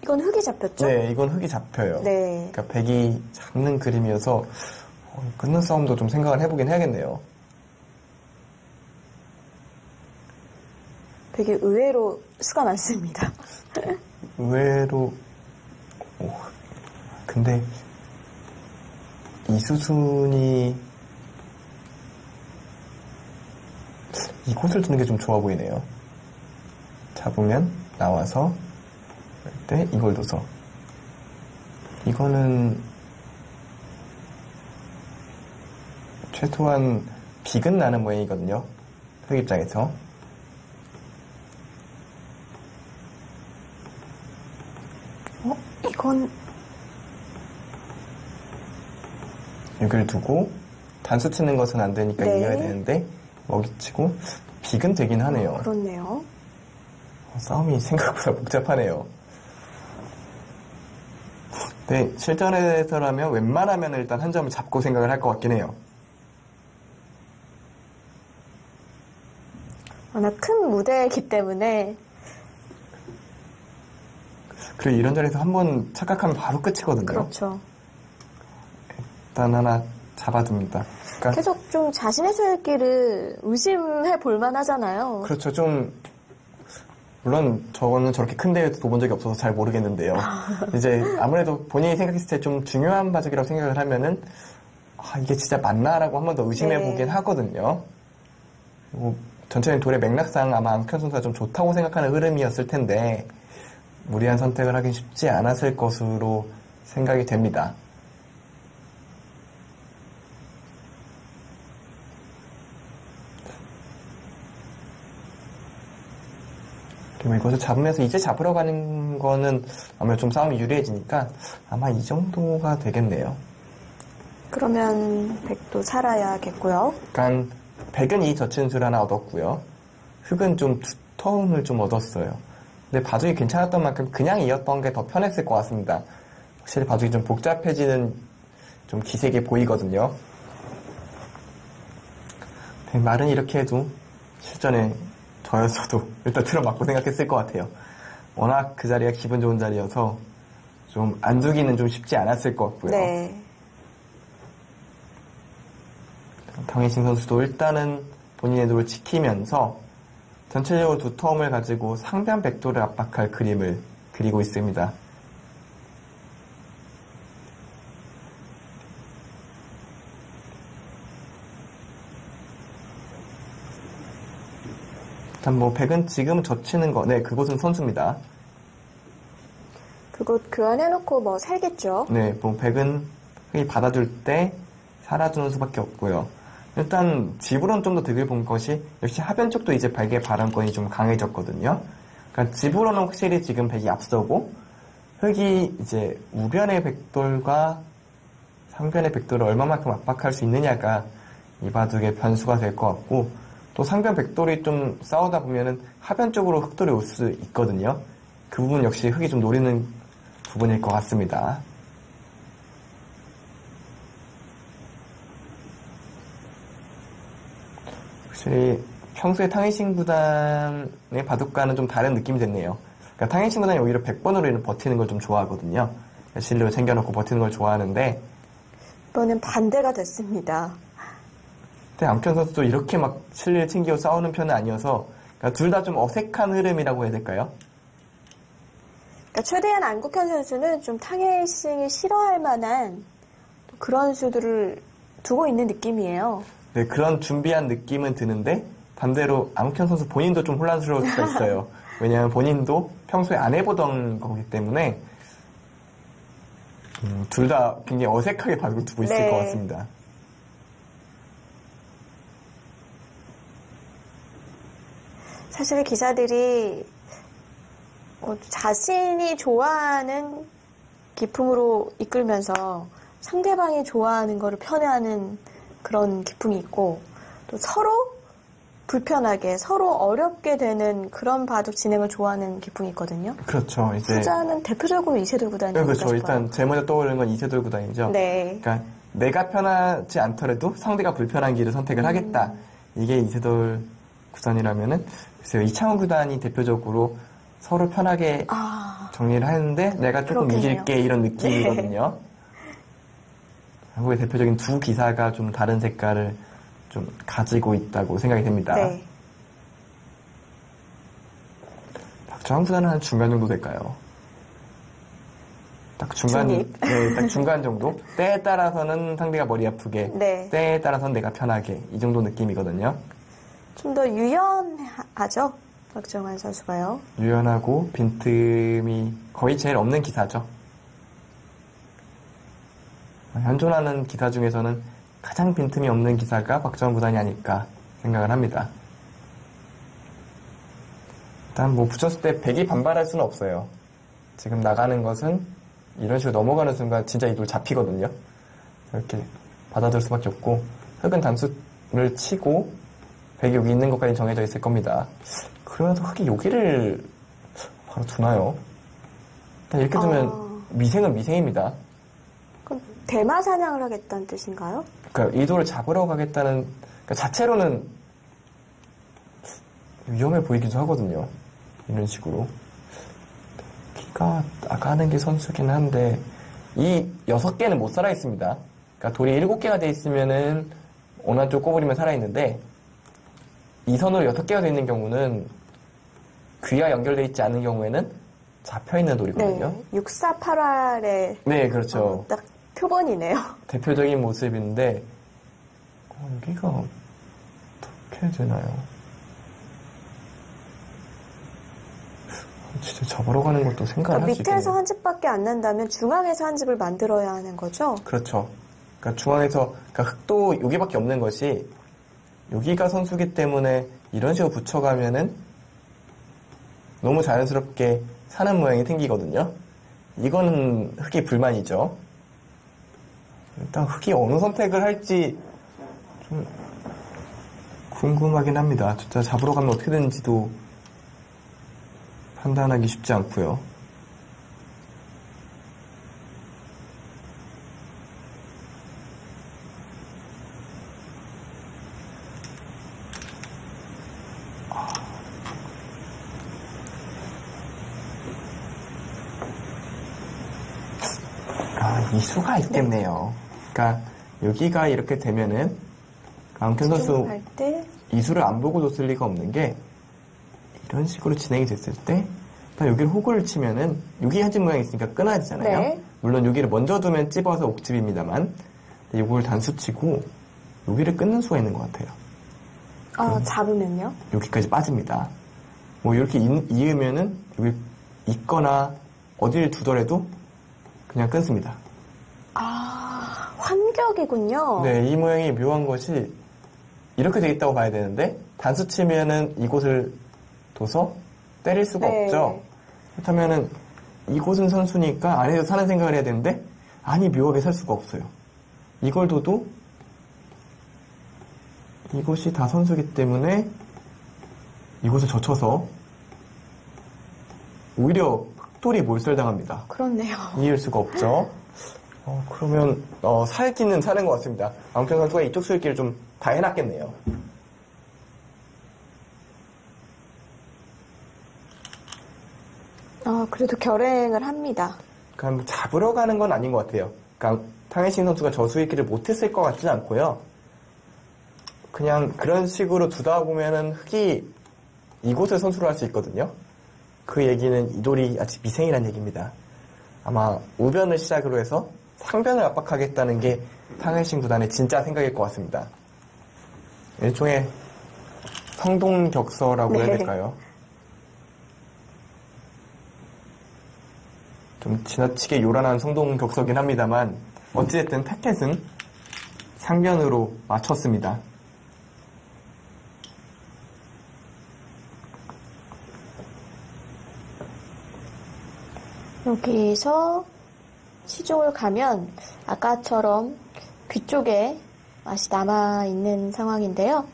이건 흙이 잡혔죠? 네, 이건 흙이 잡혀요. 네. 그러니까 백이 잡는 그림이어서 끊는 싸움도 좀 생각을 해보긴 해야겠네요. 되게 의외로 수가 많습니다. 의외로 근데 이수순이 이곳을 두는 게 좀 좋아 보이네요. 잡으면 나와서 때 이걸 둬서 이거는 최소한 빅은 나는 모양이거든요. 흑 입장에서. 이건 여기를 두고 단수 치는 것은 안 되니까 네. 이겨야 되는데 먹이치고 빅은 되긴 하네요. 그렇네요. 싸움이 생각보다 복잡하네요. 네, 실전에서라면 웬만하면 일단 한 점을 잡고 생각을 할 것 같긴 해요. 워낙 큰 무대이기 때문에 그리고 이런 자리에서 한번 착각하면 바로 끝이거든요. 그렇죠. 일단 하나 잡아둡니다. 그러니까 계속 좀 자신의 손길을 의심해 볼 만하잖아요. 그렇죠. 좀 물론 저거는 저렇게 큰 대회도 둬본 적이 없어서 잘 모르겠는데요. 이제 아무래도 본인이 생각했을 때 좀 중요한 바둑이라고 생각을 하면은 이게 진짜 맞나라고 한 번 더 의심해 네. 보긴 하거든요. 그리고 전체적인 돌의 맥락상 아마 앙현 선수가 좀 좋다고 생각하는 흐름이었을 텐데 무리한 선택을 하긴 쉽지 않았을 것으로 생각이 됩니다. 그리고 이것을 잡으면서 이제 잡으러 가는 거는 아무래도 좀 싸움이 유리해지니까 아마 이 정도가 되겠네요. 그러면 백도 살아야겠고요. 그러니까 백은 이 젖힌술 하나 얻었고요. 흑은 좀 두터움을 좀 얻었어요. 근데 바둑이 괜찮았던 만큼 그냥 이었던 게 더 편했을 것 같습니다. 확실히 바둑이 좀 복잡해지는 좀 기색이 보이거든요. 말은 이렇게 해도 실전에 저였어도 일단 들어맞고 생각했을 것 같아요. 워낙 그 자리가 기분 좋은 자리여서 좀 안 두기는 좀 쉽지 않았을 것 같고요. 네. 당혜신 선수도 일단은 본인의 돌을 지키면서 전체적으로 두터움을 가지고 상변 백도를 압박할 그림을 그리고 있습니다. 일단 뭐 백은 지금 젖히는 거, 네, 그곳은 선수입니다. 그곳 교환해놓고 뭐 살겠죠. 네, 뭐 백은 흑이 받아줄 때 살아주는 수밖에 없고요. 일단 집으로는 좀 더 득을 본 것이 역시 하변 쪽도 이제 백의 발언권이 좀 강해졌거든요. 그러니까 집으로는 확실히 지금 백이 앞서고 흑이 이제 우변의 백돌과 상변의 백돌을 얼마만큼 압박할 수 있느냐가 이 바둑의 변수가 될 것 같고 또 상변 백돌이 좀 싸우다 보면은 하변 쪽으로 흑돌이 올 수 있거든요. 그 부분 역시 흑이 좀 노리는 부분일 것 같습니다. 확실히 평소에 탕해싱 구단의 바둑과는 좀 다른 느낌이 됐네요. 그러니까 탕해싱 구단이 오히려 100번으로 버티는 걸 좀 좋아하거든요. 실력을 챙겨놓고 버티는 걸 좋아하는데 이번엔 반대가 됐습니다. 근데 앙현 선수도 이렇게 막 실력을 챙기고 싸우는 편은 아니어서 그러니까 둘 다 좀 어색한 흐름이라고 해야 될까요? 그러니까 최대한 안국현 선수는 좀 탕헤이싱이 싫어할 만한 그런 수들을 두고 있는 느낌이에요. 네, 그런 준비한 느낌은 드는데 반대로 앙현 선수 본인도 좀 혼란스러울 수가 있어요. 왜냐하면 본인도 평소에 안 해보던 거기 때문에 둘 다 굉장히 어색하게 바둑을 두고 있을 네. 것 같습니다. 사실 기사들이 자신이 좋아하는 기풍으로 이끌면서 상대방이 좋아하는 거를 편애하는 그런 기풍이 있고 또 서로 불편하게 서로 어렵게 되는 그런 바둑 진행을 좋아하는 기풍이 있거든요. 그렇죠. 이제 후자는 대표적으로 이세돌 구단이 네, 그렇죠. 일단 제일 먼저 떠오르는 건 이세돌 구단이죠. 네. 그러니까 내가 편하지 않더라도 상대가 불편한 길을 선택을 하겠다. 이게 이세돌 구단이라면은 글쎄요. 이창훈 구단이 대표적으로 서로 편하게 정리를 하는데 내가 조금 그렇겠네요. 이길게 이런 느낌이거든요. 한국의 대표적인 두 기사가 좀 다른 색깔을 좀 가지고 있다고 생각이 됩니다. 네. 박정환 구단은 한 중간 정도 될까요? 딱 중간, 중립? 네, 딱 중간 정도? 때에 따라서는 상대가 머리 아프게, 네. 때에 따라서는 내가 편하게, 이 정도 느낌이거든요. 좀 더 유연하죠? 박정환 선수가요. 유연하고 빈틈이 거의 제일 없는 기사죠. 현존하는 기사 중에서는 가장 빈틈이 없는 기사가 박정환 구단이 아닐까 생각을 합니다. 일단 뭐 붙였을 때 100이 반발할 수는 없어요. 지금 나가는 것은 이런 식으로 넘어가는 순간 진짜 이 돌 잡히거든요. 이렇게 받아들 수밖에 없고 흙은 단수를 치고 100이 여기 있는 것까지 정해져 있을 겁니다. 그러면서 흙이 여기를 바로 두나요? 일단 이렇게 두면 미생은 미생입니다. 그럼 대마 사냥을 하겠다는 뜻인가요? 그러니까 이 돌을 잡으러 가겠다는 그러니까 자체로는 위험해 보이기도 하거든요. 이런 식으로. 키가 나가는 게 선수긴 한데 이 6개는 못 살아 있습니다. 그러니까 돌이 7개가 돼 있으면은 어느 한쪽 꼬부리면 살아 있는데 이 선으로 6개가 돼 있는 경우는 귀와 연결돼 있지 않은 경우에는 잡혀 있는 돌이거든요. 네, 6488의 네, 그렇죠. 딱 표본이네요. 대표적인 모습인데 여기가 어떻게 되나요? 진짜 잡으러 가는 것도 생각을 할 수 있겠네요. 밑에서 한 집밖에 안 난다면 중앙에서 한 집을 만들어야 하는 거죠? 그렇죠. 그러니까 중앙에서 그러니까 흙도 여기밖에 없는 것이 여기가 선수기 때문에 이런 식으로 붙여가면은 너무 자연스럽게 사는 모양이 생기거든요. 이거는 흙이 불만이죠. 일단 흙이 어느 선택을 할지 좀 궁금하긴 합니다. 진짜 잡으러 가면 어떻게 되는지도 판단하기 쉽지 않고요. 이수가 있겠네요. 그러니까 여기가 이렇게 되면은 강훈 선수 이수를 안 보고 뒀을 리가 없는 게 이런 식으로 진행이 됐을 때 일단 여기를 호구를 치면은 여기 한 집 모양이 있으니까 끊어야 되잖아요. 네. 물론 여기를 먼저 두면 찝어서 옥집입니다만 이걸 단수 치고 여기를 끊는 수가 있는 것 같아요. 잡으면요? 여기까지 빠집니다. 뭐 이렇게 이으면은 여기 있거나 어디를 두더라도 그냥 끊습니다. 환격이군요. 네, 이 모양이 묘한 것이 이렇게 되겠다고 봐야 되는데 단수 치면은 이곳을 둬서 때릴 수가 없죠. 그렇다면은 이곳은 선수니까 안에서 사는 생각을 해야 되는데 아니 묘하게 살 수가 없어요. 이걸 둬도 이곳이 다 선수기 때문에 이곳을 젖혀서 오히려 흑돌이 몰살당합니다. 그렇네요. 이을 수가 없죠. 그러면 살기는 사는 것 같습니다. 강훈 선수가 이쪽 수익기를 좀 다 해놨겠네요. 그래도 결행을 합니다. 그러니까 잡으러 가는 건 아닌 것 같아요. 그러니까 탕혜신 선수가 저 수익기를 못했을 것 같지는 않고요. 그냥 그런 식으로 두다 보면은 흙이 이곳을 선수로 할 수 있거든요. 그 얘기는 이 돌이 아직 미생이라는 얘기입니다. 아마 우변을 시작으로 해서 상변을 압박하겠다는 게 탕혜신 구단의 진짜 생각일 것 같습니다. 일종의 성동격서라고 해야 될까요? 좀 지나치게 요란한 성동격서긴 합니다만 어찌됐든 타켓은 상변으로 맞췄습니다. 여기서 시중을 가면 아까처럼 귀 쪽에 맛이 남아있는 상황인데요.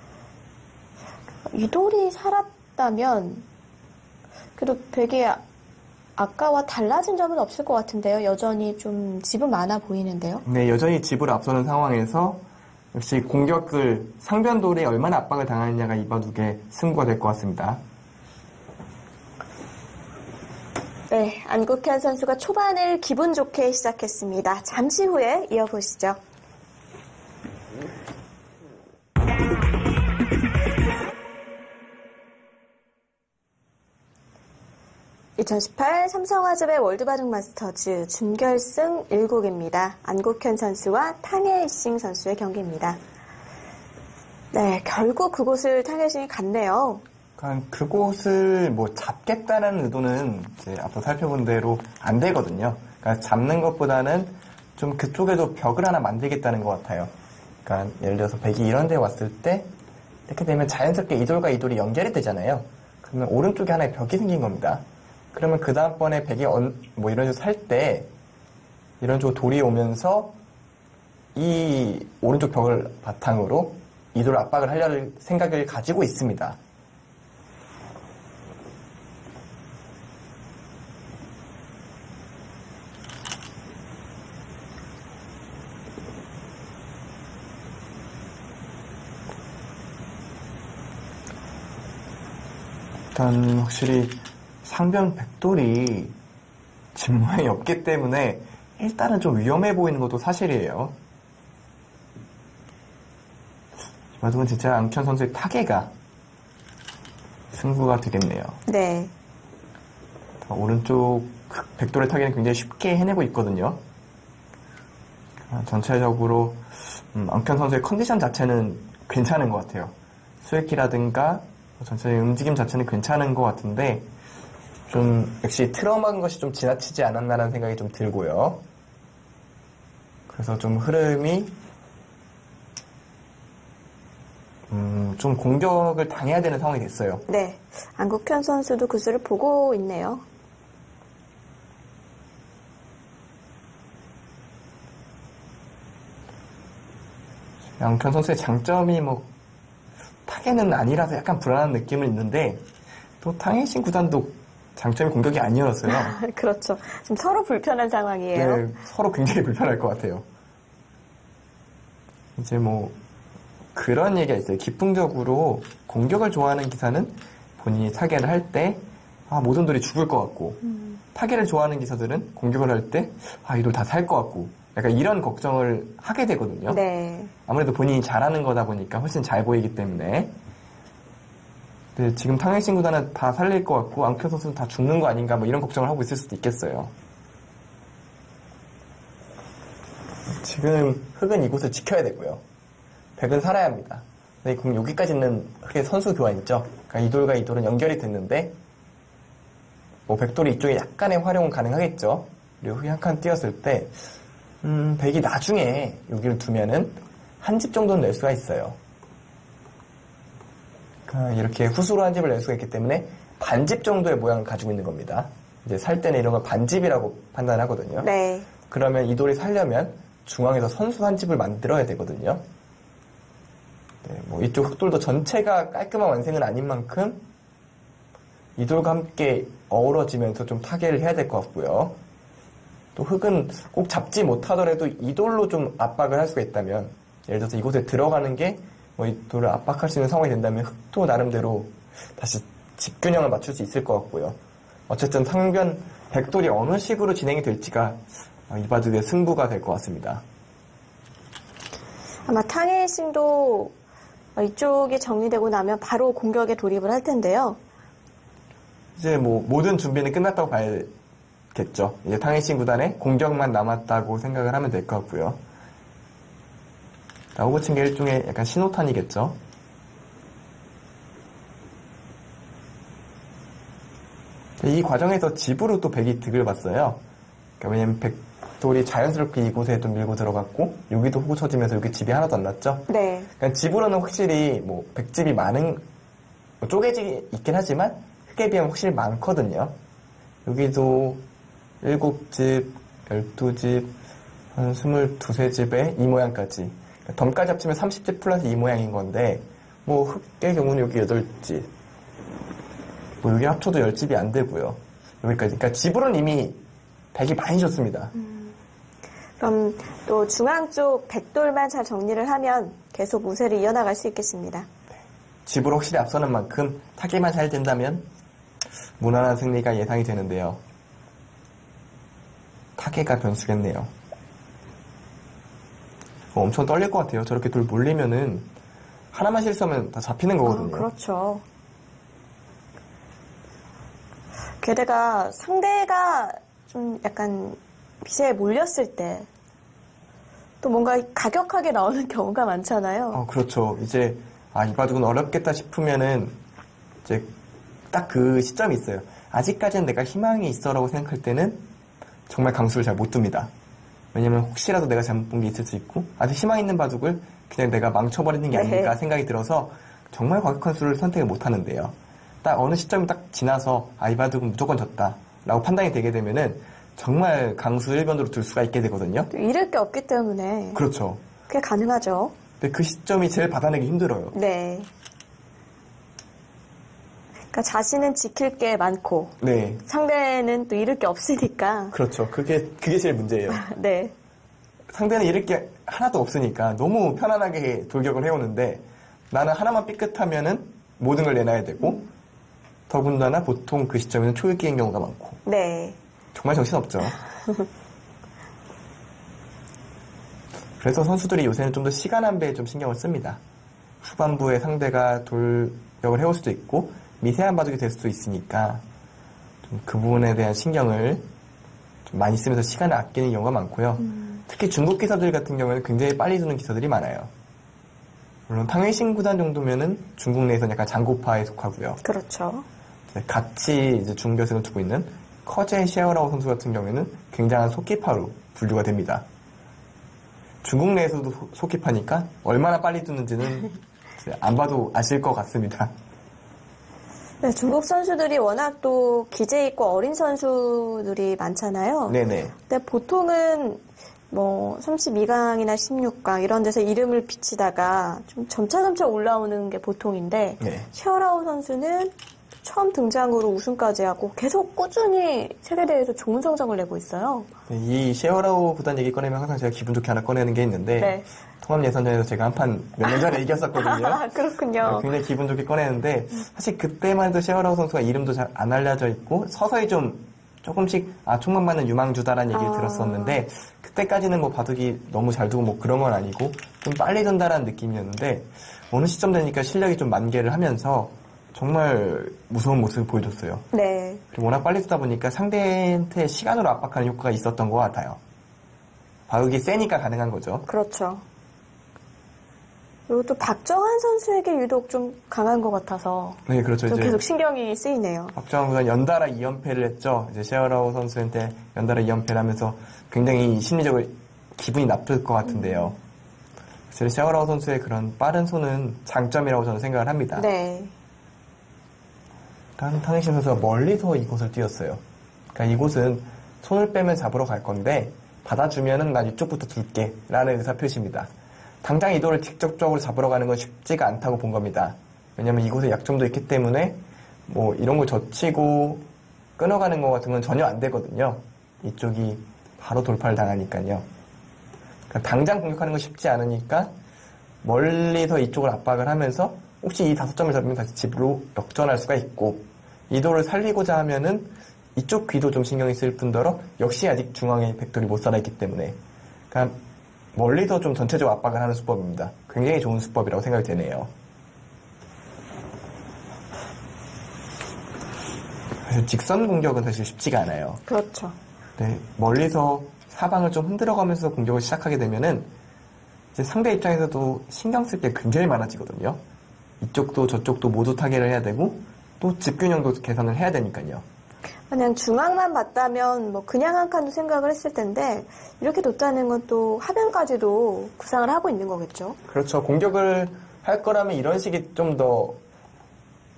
이 돌이 살았다면 그래도 되게 아까와 달라진 점은 없을 것 같은데요. 여전히 좀 집은 많아 보이는데요. 네, 여전히 집을 앞서는 상황에서 역시 공격을 상변돌에 얼마나 압박을 당하느냐가 이 바둑의 승부가 될 것 같습니다. 네, 안국현 선수가 초반을 기분 좋게 시작했습니다. 잠시 후에 이어보시죠. (2018) 삼성화재배 월드바둑 마스터즈 준결승 1국입니다. 안국현 선수와 탕혜이싱 선수의 경기입니다. 네, 결국 그곳을 탕혜싱이 갔네요. 그러니까 그곳을 뭐 잡겠다는 의도는 이제 앞서 살펴본 대로 안 되거든요. 그러니까 잡는 것보다는 좀 그쪽에도 벽을 하나 만들겠다는 것 같아요. 그러니까 예를 들어서 백이 이런 데 왔을 때 이렇게 되면 자연스럽게 이 돌과 이 돌이 연결이 되잖아요. 그러면 오른쪽에 하나의 벽이 생긴 겁니다. 그러면 그 다음번에 백이 뭐 이런 식으로 살 때 이런 쪽으로 돌이 오면서 이 오른쪽 벽을 바탕으로 이 돌을 압박을 하려는 생각을 가지고 있습니다. 일단 확실히 상변 백돌이 집 모양이 없기 때문에 일단은 좀 위험해 보이는 것도 사실이에요. 이번은 진짜 앙현 선수의 타계가 승부가 되겠네요. 네. 오른쪽 백돌의 타계는 굉장히 쉽게 해내고 있거든요. 전체적으로 앙현 선수의 컨디션 자체는 괜찮은 것 같아요. 수액기라든가 전체의 움직임 자체는 괜찮은 것 같은데 좀 역시 트라우마인 것이 좀 지나치지 않았나라는 생각이 좀 들고요. 그래서 좀 흐름이 좀 공격을 당해야 되는 상황이 됐어요. 네, 안국현 선수도 그 수를 보고 있네요. 앙현 선수의 장점이 뭐 타겟은 아니라서 약간 불안한 느낌은 있는데 또 탕혜싱 구단도 장점이 공격이 아니었어요. 그렇죠. 지금 서로 불편한 상황이에요. 네, 서로 굉장히 불편할 것 같아요. 이제 뭐 그런 얘기가 있어요. 기풍적으로 공격을 좋아하는 기사는 본인이 타겟을 할 때 모든 돌이 죽을 것 같고 타겟을 좋아하는 기사들은 공격을 할 때 이 돌 다 살 것 같고 약간 이런 걱정을 하게 되거든요. 네. 아무래도 본인이 잘하는 거다 보니까 훨씬 잘 보이기 때문에. 근데 지금 탕혜싱 구단은 다 살릴 것 같고 앙현 선수는 다 죽는 거 아닌가 뭐 이런 걱정을 하고 있을 수도 있겠어요. 지금 흑은 이곳을 지켜야 되고요. 백은 살아야 합니다. 근데 그럼 여기까지는 흑의 선수 교환 있죠. 그러니까 이 돌과 이 돌은 연결이 됐는데 뭐 백돌이 이쪽에 약간의 활용은 가능하겠죠. 그리고 흑이 한 칸 띄었을 때 백이 나중에 여기를 두면은 한 집 정도는 낼 수가 있어요. 그러니까 이렇게 후수로 한 집을 낼 수가 있기 때문에 반집 정도의 모양을 가지고 있는 겁니다. 이제 살 때는 이런 걸 반집이라고 판단하거든요. 네. 그러면 이 돌이 살려면 중앙에서 선수 한 집을 만들어야 되거든요. 네, 뭐 이쪽 흑돌도 전체가 깔끔한 완성은 아닌 만큼 이 돌과 함께 어우러지면서 좀 타개를 해야 될 것 같고요. 또 흑은 꼭 잡지 못하더라도 이 돌로 좀 압박을 할 수가 있다면 예를 들어서 이곳에 들어가는 게 뭐 이 돌을 압박할 수 있는 상황이 된다면 흑도 나름대로 다시 집균형을 맞출 수 있을 것 같고요. 어쨌든 상변 백돌이 어느 식으로 진행이 될지가 이 바둑의 승부가 될 것 같습니다. 아마 탕혜싱도 이쪽이 정리되고 나면 바로 공격에 돌입을 할 텐데요. 이제 뭐 모든 준비는 끝났다고 봐야겠죠. 이제 탕혜싱 구단의 공격만 남았다고 생각을 하면 될 것 같고요. 나오고 친 게 일종의 약간 신호탄이겠죠. 이 과정에서 집으로 또 백이 득을 봤어요. 그러니까 왜냐면 백돌이 자연스럽게 이곳에 좀 밀고 들어갔고 여기도 호구 쳐지면서 여기 집이 하나도 안 났죠. 네. 그러니까 집으로는 확실히 뭐 백집이 많은 뭐 쪼개지 있긴 하지만 흑에 비하면 확실히 많거든요. 여기도 7집, 12집, 한 22~23집에 이 모양까지. 그러니까 덤까지 합치면 30집 플러스 이 모양인 건데 뭐 흑의 경우는 여기 8집. 뭐 여기 합쳐도 10집이 안 되고요. 여기까지. 그러니까 집으로는 이미 백이 많이 줬습니다. 그럼 또 중앙 쪽 백돌만 잘 정리를 하면 계속 우세를 이어나갈 수 있겠습니다. 네. 집으로 확실히 앞서는 만큼 타개만 잘 된다면 무난한 승리가 예상이 되는데요. 타개가 변수겠네요. 엄청 떨릴 것 같아요. 저렇게 돌 몰리면은 하나만 실수하면 다 잡히는 거거든요. 그렇죠. 게다가 상대가 좀 약간 빚에 몰렸을 때 또 뭔가 가격하게 나오는 경우가 많잖아요. 그렇죠. 이제 아, 이 바둑은 어렵겠다 싶으면은 이제 딱 그 시점이 있어요. 아직까지는 내가 희망이 있어라고 생각할 때는 정말 강수를 잘 못 둡니다. 왜냐면 혹시라도 내가 잘못 본 게 있을 수 있고 아직 희망 있는 바둑을 그냥 내가 망쳐버리는 게 아닐까 생각이 들어서 정말 과격한 수를 선택을 못 하는데요. 딱 어느 시점이 딱 지나서 아, 이 바둑은 무조건 졌다 라고 판단이 되게 되면은 정말 강수 1변으로 둘 수가 있게 되거든요. 잃을 게 없기 때문에. 그렇죠. 그게 가능하죠. 근데 그 시점이 제일 받아내기 힘들어요. 네. 그러니까 자신은 지킬 게 많고 네. 상대는 또 잃을 게 없으니까. 그렇죠. 그게 제일 문제예요. 네. 상대는 잃을 게 하나도 없으니까 너무 편안하게 돌격을 해오는데 나는 하나만 삐끗하면은 모든 걸 내놔야 되고 더군다나 보통 그 시점에는 초읽기인 경우가 많고. 네. 정말 정신없죠. 그래서 선수들이 요새는 좀 더 시간 안배에 좀 신경을 씁니다. 후반부에 상대가 돌격을 해올 수도 있고 미세한 바둑이 될 수도 있으니까 좀 그 부분에 대한 신경을 좀 많이 쓰면서 시간을 아끼는 경우가 많고요. 특히 중국 기사들 같은 경우에는 굉장히 빨리 두는 기사들이 많아요. 물론 탕웨이싱 구단 정도면은 중국 내에서는 약간 장고파에 속하고요. 그렇죠. 같이 이제 중결승을 두고 있는 커제 셰어라오 선수 같은 경우에는 굉장한 속기파로 분류가 됩니다. 중국 내에서도 속기파니까 얼마나 빨리 두는지는 안 봐도 아실 것 같습니다. 네, 중국 선수들이 워낙 또 기재 있고 어린 선수들이 많잖아요. 네네. 근데 보통은 뭐 32강이나 16강 이런 데서 이름을 비치다가 좀 점차 올라오는 게 보통인데 네. 셰어라오 선수는 처음 등장으로 우승까지 하고 계속 꾸준히 세계대회에서 좋은 성적을 내고 있어요. 네, 이 셰어라오 구단 얘기 꺼내면 항상 제가 기분 좋게 하나 꺼내는 게 있는데 네. 통합 예선전에서 제가 한 판 몇 년 전에 이겼었거든요. 그렇군요. 네, 굉장히 기분 좋게 꺼내는데 사실 그때만 해도 셰어라오 선수가 이름도 잘 안 알려져 있고 서서히 좀 조금씩 총만 맞는 유망주다라는 얘기를 들었었는데 그때까지는 뭐 바둑이 너무 잘 두고 뭐 그런 건 아니고 좀 빨리 든다라는 느낌이었는데 어느 시점 되니까 실력이 좀 만개를 하면서 정말 무서운 모습을 보여줬어요. 네. 그리고 워낙 빨리 두다 보니까 상대한테 시간으로 압박하는 효과가 있었던 것 같아요. 바둑이 세니까 가능한 거죠. 그렇죠. 그리고 또 박정환 선수에게 유독 좀 강한 것 같아서 네, 그렇죠. 좀 이제 계속 신경이 쓰이네요. 박정환 구단 연달아 2연패를 했죠. 이제 셰어라오 선수한테 연달아 2연패를 하면서 굉장히 심리적으로 기분이 나쁠 것 같은데요. 사실 셰어라오 선수의 그런 빠른 손은 장점이라고 저는 생각을 합니다. 네. 탕웨이싱 선수가 멀리서 이곳을 뛰었어요. 그러니까 이곳은 손을 빼면 잡으러 갈 건데 받아주면은 난 이쪽부터 둘게 라는 의사표시입니다. 당장 이도를 직접적으로 잡으러 가는 건 쉽지가 않다고 본 겁니다. 왜냐면 이곳에 약점도 있기 때문에 뭐 이런 걸 젖히고 끊어가는 것 같은 건 전혀 안 되거든요. 이쪽이 바로 돌파를 당하니까요. 그러니까 당장 공격하는 건 쉽지 않으니까 멀리서 이쪽을 압박을 하면서 혹시 이 5점을 잡으면 다시 집으로 역전할 수가 있고 이도를 살리고자 하면은 이쪽 귀도 좀 신경이 쓸 뿐더러 역시 아직 중앙에 백돌이 못 살아있기 때문에 그러니까 멀리서 좀 전체적으로 압박을 하는 수법입니다. 굉장히 좋은 수법이라고 생각이 되네요. 사실 직선 공격은 사실 쉽지가 않아요. 그렇죠. 네, 멀리서 사방을 좀 흔들어가면서 공격을 시작하게 되면은 이제 상대 입장에서도 신경 쓸 게 굉장히 많아지거든요. 이쪽도 저쪽도 모두 타겟을 해야 되고 또 집균형도 계산을 해야 되니까요. 그냥 중앙만 봤다면 뭐 그냥 한 칸도 생각을 했을 텐데 이렇게 뒀다는 건 또 하변까지도 구상을 하고 있는 거겠죠. 그렇죠. 공격을 할 거라면 이런 식이 좀 더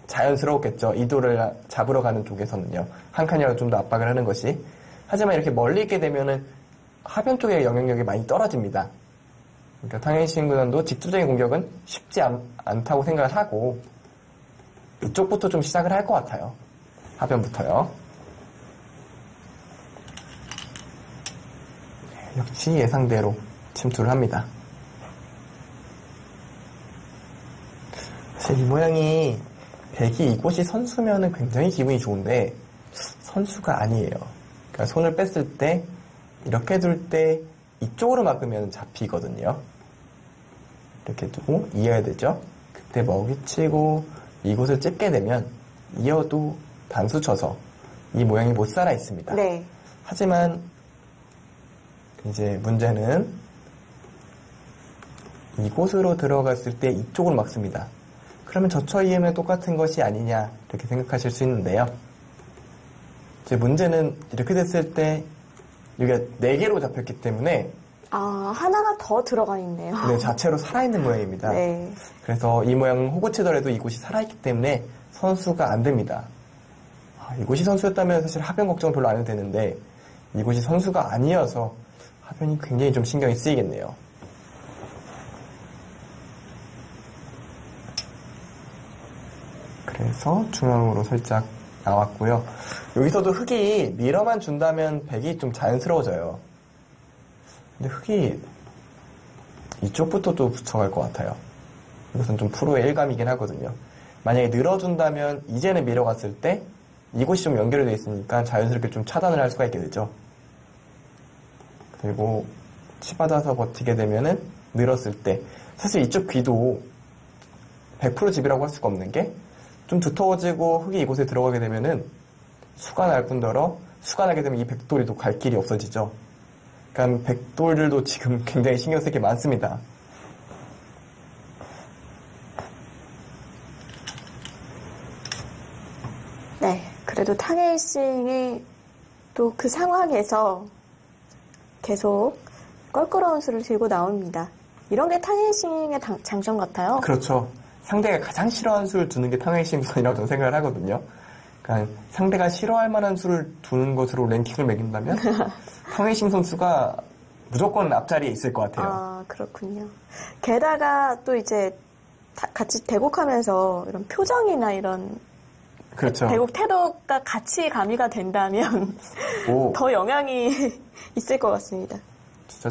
자연스러웠겠죠. 이도를 잡으러 가는 쪽에서는요. 한 칸이라도 좀 더 압박을 하는 것이. 하지만 이렇게 멀리 있게 되면은 하변 쪽의 영향력이 많이 떨어집니다. 그러니까 탕웨이싱 구단도 직접적인 공격은 쉽지 않다고 생각을 하고 이쪽부터 좀 시작을 할 것 같아요. 하변부터요. 역시 예상대로 침투를 합니다. 사실 이 모양이 백이 이곳이 선수면은 굉장히 기분이 좋은데 선수가 아니에요. 그러니까 손을 뺐을 때 이렇게 둘 때 이쪽으로 막으면 잡히거든요. 이렇게 두고 이어야 되죠. 그때 먹이치고 이곳을 찝게 되면 이어도 단수 쳐서 이 모양이 못 살아 있습니다. 네. 하지만 이제 문제는 이곳으로 들어갔을 때 이쪽을 막습니다. 그러면 저처 EM은 똑같은 것이 아니냐 이렇게 생각하실 수 있는데요. 이제 문제는 이렇게 됐을 때 여기가 4개로 잡혔기 때문에 하나가 더 들어가 있네요. 네, 자체로 살아있는 모양입니다. 네. 그래서 이 모양을 호구 치더라도 이곳이 살아있기 때문에 선수가 안 됩니다. 이곳이 선수였다면 사실 하변 걱정을 별로 안 해도 되는데 이곳이 선수가 아니어서 하변이 굉장히 좀 신경이 쓰이겠네요. 그래서 중앙으로 살짝 나왔고요. 여기서도 흙이 밀어만 준다면 백이 좀 자연스러워져요. 근데 흙이 이쪽부터 또 붙여갈 것 같아요. 이것은 좀 프로의 일감이긴 하거든요. 만약에 늘어준다면 이제는 밀어갔을 때 이곳이 좀 연결이 되어 있으니까 자연스럽게 좀 차단을 할 수가 있게 되죠. 그리고 치받아서 버티게 되면은 늘었을 때 사실 이쪽 귀도 100% 집이라고 할 수가 없는 게 좀 두터워지고 흙이 이곳에 들어가게 되면은 수가 날 뿐더러 수가 나게 되면 이 백돌이도 갈 길이 없어지죠. 그러니까 백돌들도 지금 굉장히 신경 쓸 게 많습니다. 네, 그래도 탕웨이싱이 또 그 상황에서 계속 껄끄러운 수를 들고 나옵니다. 이런 게 탕웨이싱의 장점 같아요. 그렇죠. 상대가 가장 싫어하는 수를 두는 게 탕웨이싱 선이라고 저는 생각을 하거든요. 그러니까 상대가 싫어할 만한 수를 두는 것으로 랭킹을 매긴다면 탕웨이싱 선수가 무조건 앞자리에 있을 것 같아요. 그렇군요. 게다가 또 이제 같이 대국하면서 이런 표정이나 이런 그렇죠. 대국 태도가 같이 가미가 된다면 더 영향이 있을 것 같습니다. 진짜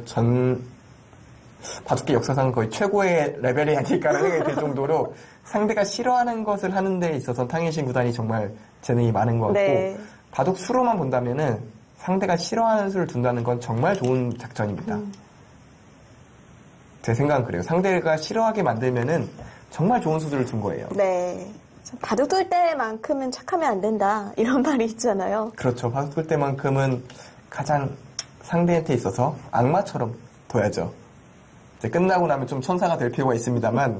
바둑기 역사상 거의 최고의 레벨이 아닐까라는 생각이 들 정도로 상대가 싫어하는 것을 하는 데 있어서 탕웨이싱 구단이 정말 재능이 많은 것 같고 네. 바둑 수로만 본다면은 상대가 싫어하는 수를 둔다는 건 정말 좋은 작전입니다. 제 생각은 그래요. 상대가 싫어하게 만들면은 정말 좋은 수들을 둔 거예요. 네. 바둑 둘 때만큼은 착하면 안 된다 이런 말이 있잖아요. 그렇죠. 바둑 둘 때만큼은 가장 상대한테 있어서 악마처럼 둬야죠. 이제 끝나고 나면 좀 천사가 될 필요가 있습니다만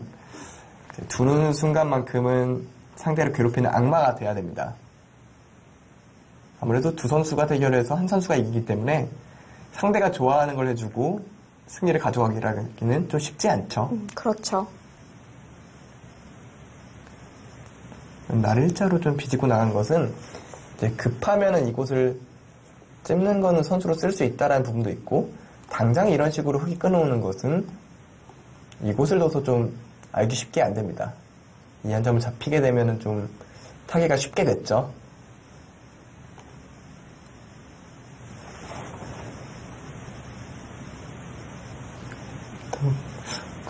두는 순간만큼은 상대를 괴롭히는 악마가 돼야 됩니다. 아무래도 두 선수가 대결해서 한 선수가 이기기 때문에 상대가 좋아하는 걸 해주고 승리를 가져가기는 좀 쉽지 않죠. 그렇죠. 날일자로 좀 비집고 나간 것은 이제 급하면은 이곳을 찝는 거는 선수로 쓸 수 있다라는 부분도 있고 당장 이런 식으로 흙이 끊어오는 것은 이곳을 둬서 좀 알기 쉽게 안 됩니다. 이 한 점을 잡히게 되면은 좀 타기가 쉽게 됐죠.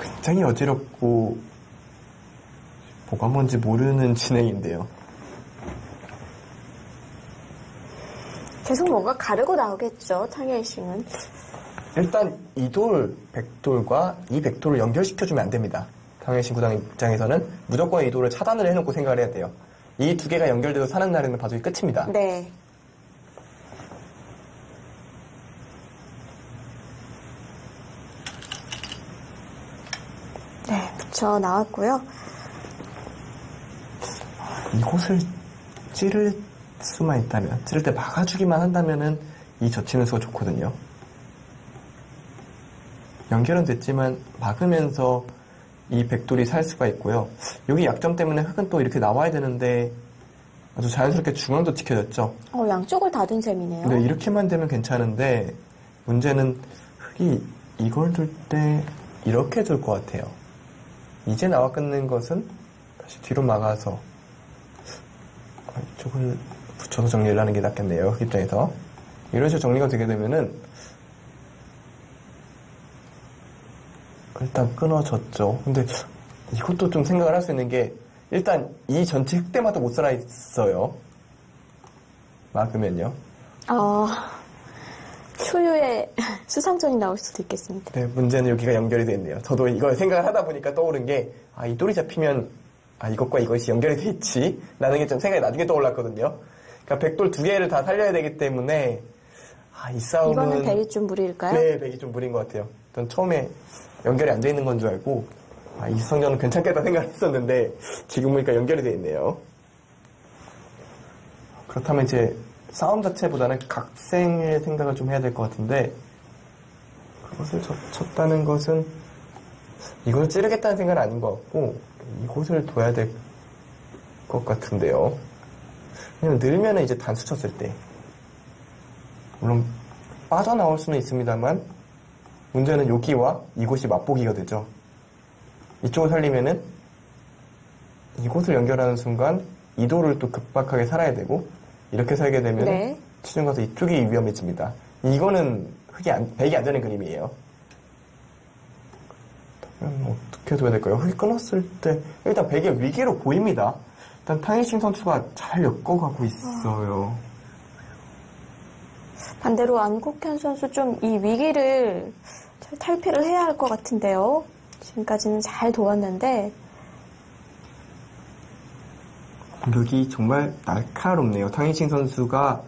굉장히 어지럽고 뭐가 뭔지 모르는 진행인데요. 계속 뭔가 가르고 나오겠죠, 탕웨이싱은. 일단 이 돌, 백돌과 이 백돌을 연결시켜주면 안 됩니다. 탕웨이싱 구단 입장에서는 무조건 이 돌을 차단을 해놓고 생각을 해야 돼요. 이 두 개가 연결돼서 사는 날에는 바둑이 끝입니다. 네. 네, 붙여 나왔고요. 이곳을 찌를 수만 있다면, 찌를 때 막아주기만 한다면은 이 젖히는 수가 좋거든요. 연결은 됐지만 막으면서 이 백돌이 살 수가 있고요. 여기 약점 때문에 흙은 또 이렇게 나와야 되는데 아주 자연스럽게 중앙도 지켜졌죠. 양쪽을 다 둔 셈이네요. 네, 이렇게만 되면 괜찮은데 문제는 흙이 이걸 둘 때 이렇게 둘 것 같아요. 이제 나와 끊는 것은 다시 뒤로 막아서 이쪽을 붙여서 정리를 하는 게 낫겠네요. 흙 입장에서. 이런 식으로 정리가 되게 되면은 일단 끊어졌죠. 근데 이것도 좀 생각을 할 수 있는 게 일단 이 전체 흙대마다 못 살아 있어요. 막으면요. 초유의 수상전이 나올 수도 있겠습니다. 네, 문제는 여기가 연결이 돼 있네요. 저도 이걸 생각을 하다 보니까 떠오른 게 이 돌이 잡히면 이것과 이것이 연결이 돼 있지 라는 게 좀 생각이 나중에 떠올랐거든요. 그러니까 백돌 두 개를 다 살려야 되기 때문에 이 싸움은 이거는 백이 좀 무리일까요? 네, 백이 좀 무리인 것 같아요. 전 처음에 연결이 안 돼 있는 건 줄 알고 이수성전은 괜찮겠다 생각했었는데 지금 보니까 연결이 되어 있네요. 그렇다면 이제 싸움 자체보다는 각생의 생각을 좀 해야 될 것 같은데, 그것을 쳤다는 것은 이것을 찌르겠다는 생각은 아닌 것 같고 이곳을 둬야 될 것 같은데요. 왜냐면 늘면은 이제 단수 쳤을 때 물론 빠져나올 수는 있습니다만 문제는 여기와 이곳이 맞보기가 되죠. 이쪽을 살리면은 이곳을 연결하는 순간 이도를 또 급박하게 살아야 되고, 이렇게 살게 되면 네. 치중 가서 이쪽이 위험해집니다. 이거는 백이 안 되는 그림이에요. 그러면 어떻게 둬야 될까요? 흙이 끊었을 때 일단 백의 위기로 보입니다. 일단 탕일싱 선수가 잘 엮어가고 있어요. 반대로 안국현 선수 좀 이 위기를 잘 탈피를 해야 할 것 같은데요. 지금까지는 잘 도왔는데. 공격이 정말 날카롭네요. 탕일싱 선수가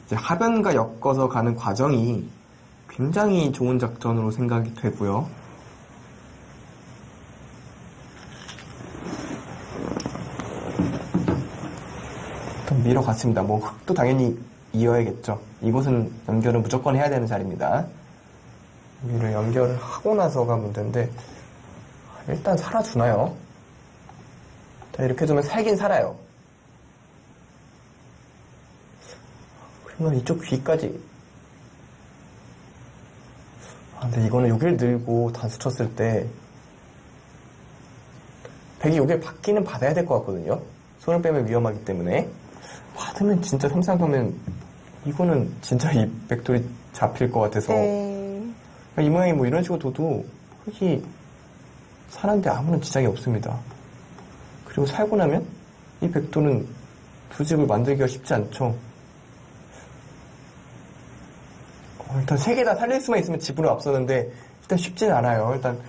이제 하변과 엮어서 가는 과정이 굉장히 좋은 작전으로 생각이 되고요. 일단 밀어갔습니다. 뭐 흙도 당연히 이어야겠죠. 이곳은 연결을 무조건 해야 되는 자리입니다. 여기를 연결을 하고 나서가 문제인데 일단 살아주나요? 자, 이렇게 두면 살긴 살아요. 그러면 이쪽 귀까지. 근데 이거는 여기를 들고 단수 쳤을 때 백이 여기를 받기는 받아야 될 것 같거든요. 손을 빼면 위험하기 때문에. 받으면 진짜 상상하면 이거는 진짜 이 백돌이 잡힐 것 같아서. 네. 이 모양이 뭐 이런 식으로 둬도 흙이 사는데 아무런 지장이 없습니다. 그리고 살고 나면 이 백돌은 두 집을 만들기가 쉽지 않죠. 일단 세 개 다 살릴 수만 있으면 집으로 앞서는데 일단 쉽진 않아요. 일단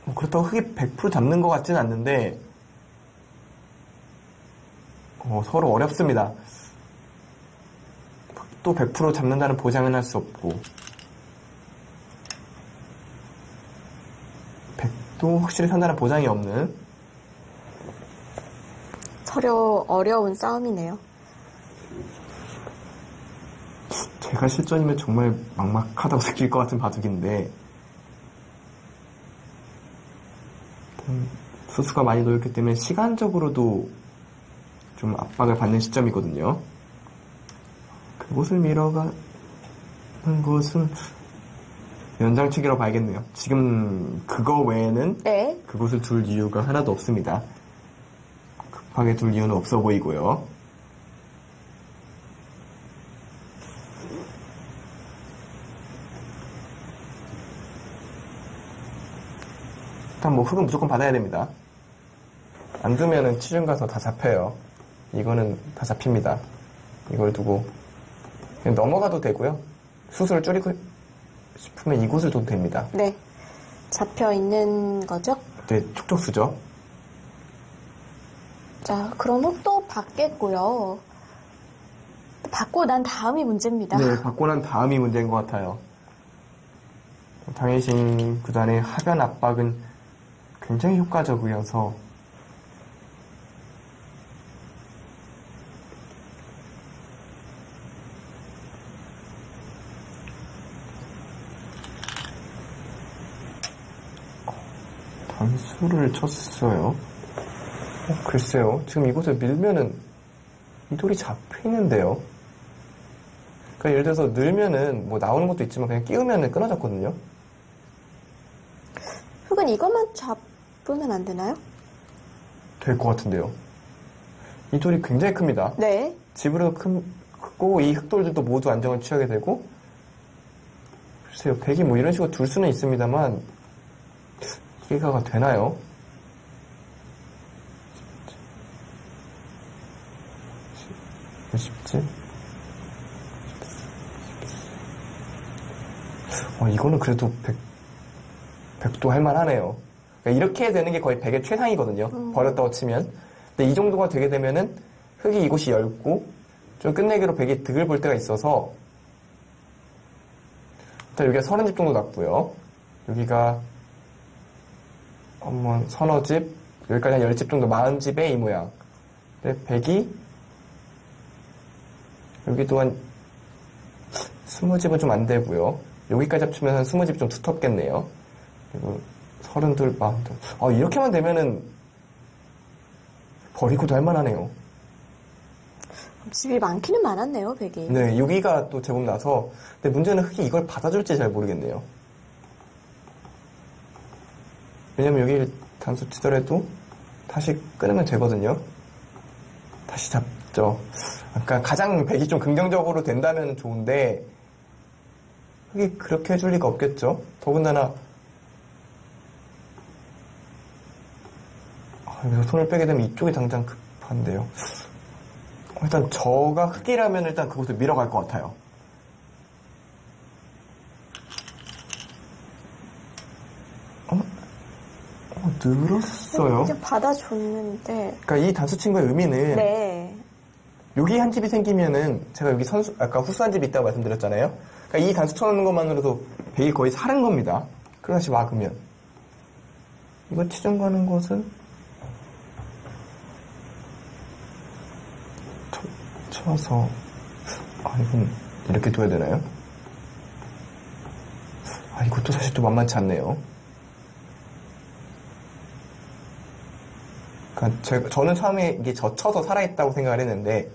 뭐 그렇다고 흙이 100% 잡는 것 같지는 않는데 서로 어렵습니다. 또 100% 잡는다는 보장은 할 수 없고, 백도 확실히 산다는 보장이 없는 서로 어려운 싸움이네요. 제가 실전이면 정말 막막하다고 느낄 것 같은 바둑인데 수수가 많이 놓였기 때문에 시간적으로도 좀 압박을 받는 시점이거든요. 그곳을 밀어가는 것은 연장치기라고 봐야겠네요. 지금 그거 외에는 네. 그곳을 둘 이유가 하나도 없습니다. 급하게 둘 이유는 없어 보이고요. 일단 뭐 흙은 무조건 받아야 됩니다. 안 두면은 치중 가서 다 잡혀요. 이거는 다 잡힙니다. 이걸 두고 그냥 넘어가도 되고요. 수술을 줄이고 싶으면 이곳을 둬도 됩니다. 네. 잡혀 있는 거죠? 네, 촉촉수죠. 자, 그럼 흙도 받겠고요. 받고 난 다음이 문제입니다. 네, 받고 난 다음이 문제인 것 같아요. 당일신 구단의 하변 압박은 굉장히 효과적이어서 단수를 쳤어요. 글쎄요. 지금 이곳을 밀면은 이 돌이 잡히는데요. 그러니까 예를 들어서 늘면은 뭐 나오는 것도 있지만 그냥 끼우면은 끊어졌거든요. 흙은 이것만 잡으면 안 되나요? 될 것 같은데요. 이 돌이 굉장히 큽니다. 네. 집으로 크고 이 흙돌들도 모두 안정을 취하게 되고, 글쎄요. 백이 뭐 이런 식으로 둘 수는 있습니다만 이해가 되나요? 쉽지? 이거는 그래도 백도 할만하네요. 그러니까 이렇게 되는 게 거의 백의 최상이거든요. 버렸다고 치면. 근데 이 정도가 되게 되면은 흙이 이곳이 얇고 좀 끝내기로 백이 득을 볼 때가 있어서, 일단 여기가 30집 정도 났고요. 여기가 한번 서너 집, 여기까지 한 10집 정도, 40집의 이 모양. 근데 백이, 여기도 한 20집은 좀 안 되고요. 여기까지 합치면 한 20집 좀 두텁겠네요. 그리고 32, 42. 이렇게만 되면은 버리고도 할만하네요. 집이 많기는 많았네요, 백이. 네, 여기가 또 제법 나서. 근데 문제는 흙이 이걸 받아줄지 잘 모르겠네요. 왜냐면 여기 단수 치더라도 다시 끊으면 되거든요. 다시 잡죠. 그러니까 가장 백이 좀 긍정적으로 된다면 좋은데 흙이 그렇게 해줄 리가 없겠죠. 더군다나 여기서 손을 빼게 되면 이쪽이 당장 급한데요. 일단 저가 흙이라면 일단 그곳을 밀어갈 것 같아요. 늘었어요. 이제 받아줬는데. 그러니까 이 단수 친구의 의미는 네. 여기 한 집이 생기면은 제가 여기 아까 후수한 집이 있다고 말씀드렸잖아요. 그러니까 이 단수 쳐놓는 것만으로도 백이 거의 사는 겁니다. 그리고 다시 막으면 이거 치중 가는 것은 쳐서 이건 이렇게 둬야 되나요? 이것도 사실 또 만만치 않네요. 그러니까 저는 처음에 이게 젖혀서 살아있다고 생각을 했는데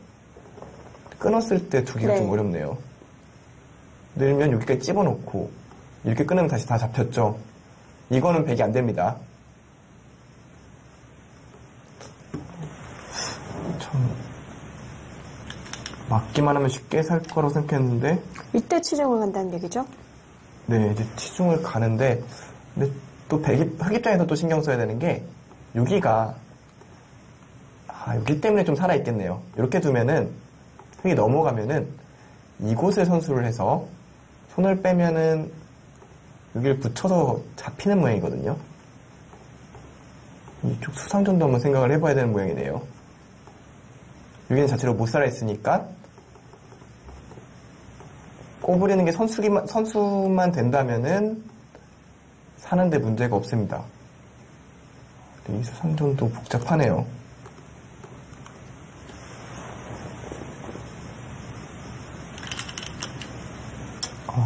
끊었을 때 두기가 좀 어렵네요. 늘면 여기까지 집어넣고 이렇게 끊으면 다시 다 잡혔죠. 이거는 백이 안 됩니다. 참 맞기만 하면 쉽게 살 거라고 생각했는데 이때 치중을 간다는 얘기죠? 네, 이제 치중을 가는데 근데 또 흙 입장에서 또 신경 써야 되는 게 여기가 여기 때문에 좀 살아있겠네요. 이렇게 두면은 흙이 넘어가면은 이곳을 선수를 해서 손을 빼면은 여기를 붙여서 잡히는 모양이거든요. 이쪽 수상전도 한번 생각을 해봐야 되는 모양이네요. 여기는 자체로 못 살아있으니까 꼬부리는 게 선수만 된다면은 사는데 문제가 없습니다. 이 수상전도 복잡하네요.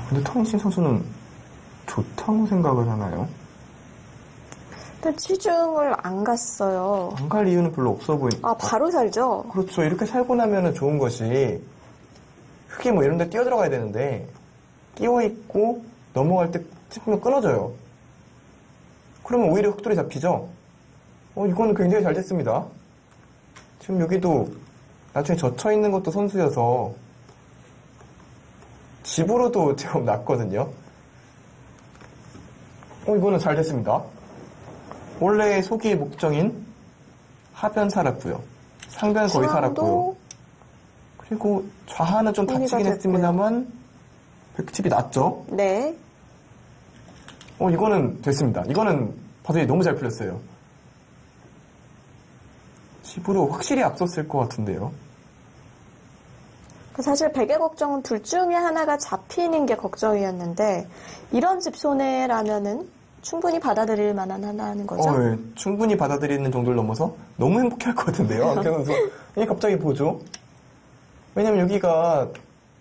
근데 턴신 선수는 좋다고 생각을 하나요? 일단 치중을 안 갔어요. 안 갈 이유는 별로 없어 보이니까. 바로 살죠? 그렇죠. 이렇게 살고 나면은 좋은 것이 흙이 뭐 이런 데 뛰어 들어가야 되는데 끼워 있고 넘어갈 때 찝으면 끊어져요. 그러면 오히려 흙돌이 잡히죠? 이거는 굉장히 잘 됐습니다. 지금 여기도 나중에 젖혀 있는 것도 선수여서 집으로도 제법 낫거든요. 이거는 잘 됐습니다. 원래 소기의 목적인 하변 살았고요. 상변 거의 살았고요. 그리고 좌하는 좀 다치긴 했습니다만 백집이 낫죠? 네. 이거는 됐습니다. 이거는 버전이 너무 잘 풀렸어요. 집으로 확실히 앞섰을 것 같은데요. 사실 백의 걱정은 둘 중에 하나가 잡히는 게 걱정이었는데 이런 집 손해라면은 충분히 받아들일 만한 하나는 거죠? 네. 충분히 받아들이는 정도를 넘어서 너무 행복해할 것 같은데요. 안경 선수. 이게 갑자기 보죠. 왜냐면 여기가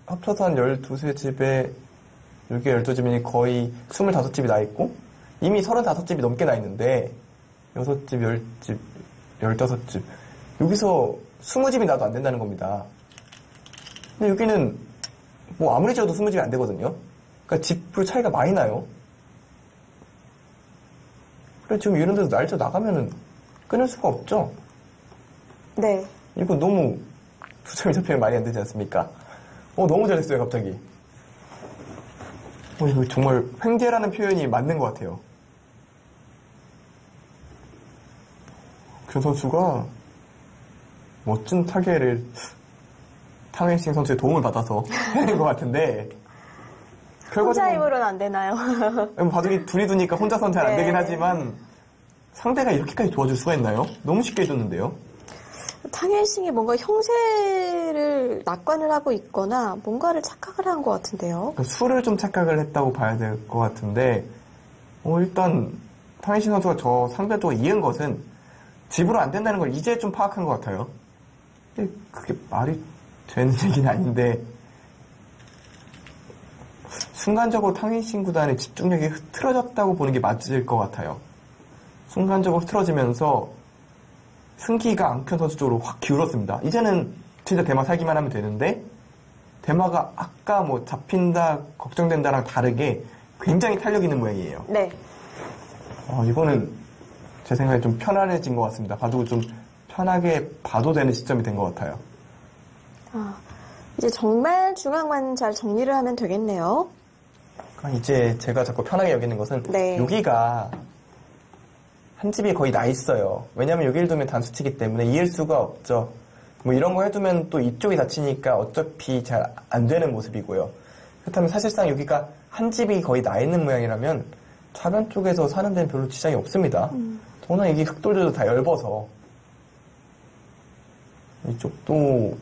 합쳐서 한 12집에 여기 12집이니 거의 25집이 나 있고 이미 35집이 넘게 나 있는데 6집, 10집, 15집 여기서 20집이 나도 안 된다는 겁니다. 근데 여기는 뭐 아무리 지어도 20집이 안 되거든요. 그러니까 집으로 차이가 많이 나요. 그래 지금 이런 데서 날짜 나가면은 끊을 수가 없죠. 네. 이거 너무 2점이 잡히면 말이 안 되지 않습니까? 너무 잘했어요 갑자기. 이거 정말 횡재라는 표현이 맞는 것 같아요. 그 선수가 멋진 타겟을 탕웨이싱 선수의 도움을 받아서 해낸 것 같은데 혼자 힘으로는 안 되나요? 바둑이 둘이 두니까 혼자서는 잘 안 되긴 하지만 상대가 이렇게까지 도와줄 수가 있나요? 너무 쉽게 해줬는데요. 탕웨이싱이 뭔가 형세를 낙관을 하고 있거나 뭔가를 착각을 한 것 같은데요. 수를 좀 착각을 했다고 봐야 될 것 같은데 일단 탕웨이신 선수가 저 상대적으로 이은 것은 집으로 안 된다는 걸 이제 좀 파악한 것 같아요. 근데 그게 말이 되는 얘기는 아닌데 순간적으로 탕웨이신 구단의 집중력이 흐트러졌다고 보는 게 맞을 것 같아요. 순간적으로 흐트러지면서 승기가 앙현 선수 쪽으로 확 기울었습니다. 이제는 진짜 대마 살기만 하면 되는데 대마가 아까 뭐 잡힌다, 걱정된다랑 다르게 굉장히 탄력 있는 모양이에요. 네. 이거는 제 생각에 좀 편안해진 것 같습니다. 바둑을 좀 편하게 봐도 되는 시점이 된 것 같아요. 이제 정말 중앙만 잘 정리를 하면 되겠네요. 그러니까 이제 제가 자꾸 편하게 여기는 것은 네. 여기가 한 집이 거의 나 있어요. 왜냐면 여기를 두면 단수치기 때문에 이을 수가 없죠. 뭐 이런 거 해두면 또 이쪽이 다치니까 어차피 잘 안 되는 모습이고요. 그렇다면 사실상 여기가 한 집이 거의 나 있는 모양이라면 좌변 쪽에서 사는 데는 별로 지장이 없습니다. 더구나 이게 흑돌들도 다 얇아서 이쪽도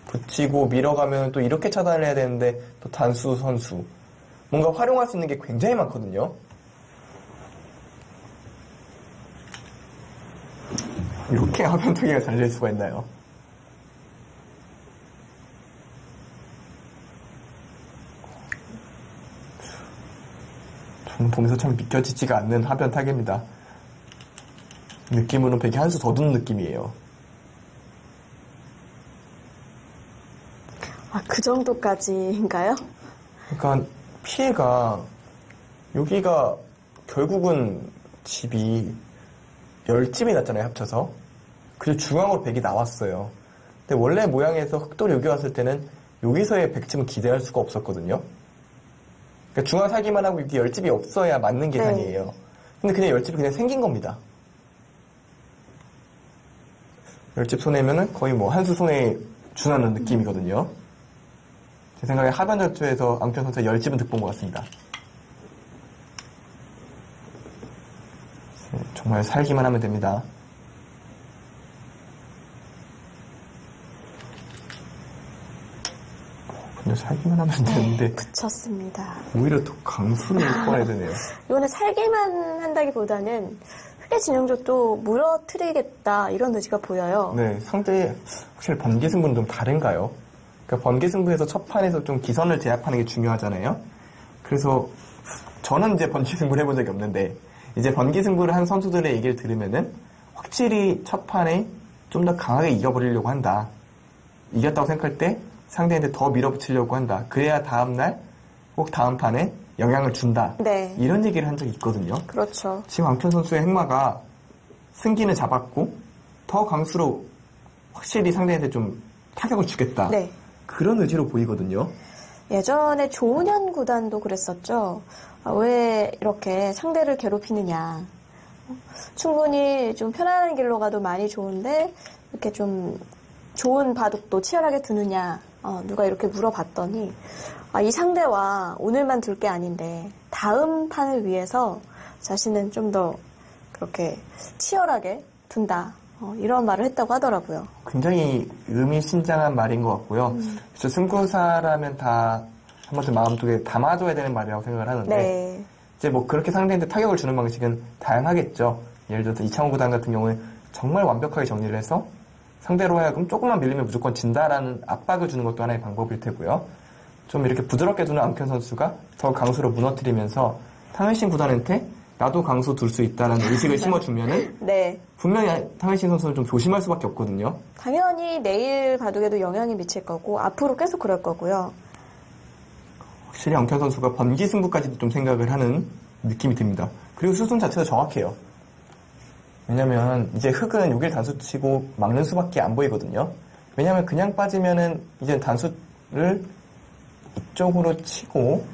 붙이고 밀어가면 또 이렇게 차단을 해야 되는데 또 단수 선수 뭔가 활용할 수 있는 게 굉장히 많거든요. 이렇게 화면 타기가 잘 될 수가 있나요? 저는 보면서 참 믿겨지지가 않는 화면 타기입니다. 느낌으로는 백이 한 수 더 두는 느낌이에요. 그 정도까지인가요? 그러니까 피해가 여기가 결국은 집이 10집이 났잖아요, 합쳐서. 그리고 중앙으로 백이 나왔어요. 근데 원래 모양에서 흑돌이 여기 왔을 때는 여기서의 백집은 기대할 수가 없었거든요. 그러니까 중앙 살기만 하고 여기 10집이 없어야 맞는 계산이에요. 네. 근데 그냥 10집이 그냥 생긴 겁니다. 10집 손해면은 거의 뭐 한 수 손해에 준하는 느낌이거든요. 제 생각에 하변 전투에서 앙현 선수의 10집은 득본 것 같습니다. 정말 살기만 하면 됩니다. 근데 살기만 하면 되는데 붙였습니다. 오히려 더 강수를 꺼내야 되네요. 이거는 살기만 한다기보다는 흑의 진영조도 무너뜨리겠다 이런 의지가 보여요. 네, 상대 확실히 번개 승부는 좀 다른가요? 그러니까 번개 승부에서 첫 판에서 좀 기선을 제압하는 게 중요하잖아요. 그래서 저는 이제 번개 승부를 해본 적이 없는데 이제 번개 승부를 한 선수들의 얘기를 들으면은 확실히 첫 판에 좀 더 강하게 이겨버리려고 한다. 이겼다고 생각할 때 상대한테 더 밀어붙이려고 한다. 그래야 다음날 혹 다음 판에 영향을 준다. 네. 이런 얘기를 한 적이 있거든요. 그렇죠. 지금 앙현 선수의 행마가 승기는 잡았고 더 강수로 확실히 상대한테 좀 타격을 주겠다. 네. 그런 의지로 보이거든요. 예전에 조은현 구단도 그랬었죠. 왜 이렇게 상대를 괴롭히느냐. 충분히 좀 편안한 길로 가도 많이 좋은데 이렇게 좀 좋은 바둑도 치열하게 두느냐. 누가 이렇게 물어봤더니 이 상대와 오늘만 둘 게 아닌데 다음 판을 위해서 자신은 좀 더 그렇게 치열하게 둔다. 이런 말을 했다고 하더라고요. 굉장히 의미심장한 말인 것 같고요. 그래서 승부사라면 다 한 번쯤 마음속에 담아줘야 되는 말이라고 생각을 하는데 네. 이제 뭐 그렇게 상대한테 타격을 주는 방식은 다양하겠죠. 예를 들어서 이창호 구단 같은 경우는 정말 완벽하게 정리를 해서 상대로 하여금 조금만 밀리면 무조건 진다라는 압박을 주는 것도 하나의 방법일 테고요. 좀 이렇게 부드럽게 두는 앙현 선수가 더 강수로 무너뜨리면서 탕웨이신 구단한테 나도 강수 둘 수 있다는 의식을 심어주면은 네. 분명히 탕웨이신 선수는 좀 조심할 수밖에 없거든요. 당연히 내일 바둑에도 영향이 미칠 거고 앞으로 계속 그럴 거고요. 확실히 앙현 선수가 번기 승부까지도 좀 생각을 하는 느낌이 듭니다. 그리고 수순 자체도 정확해요. 왜냐면 이제 흑은 여길 단수치고 막는 수밖에 안 보이거든요. 왜냐면 그냥 빠지면은 이제 단수를 이쪽으로 치고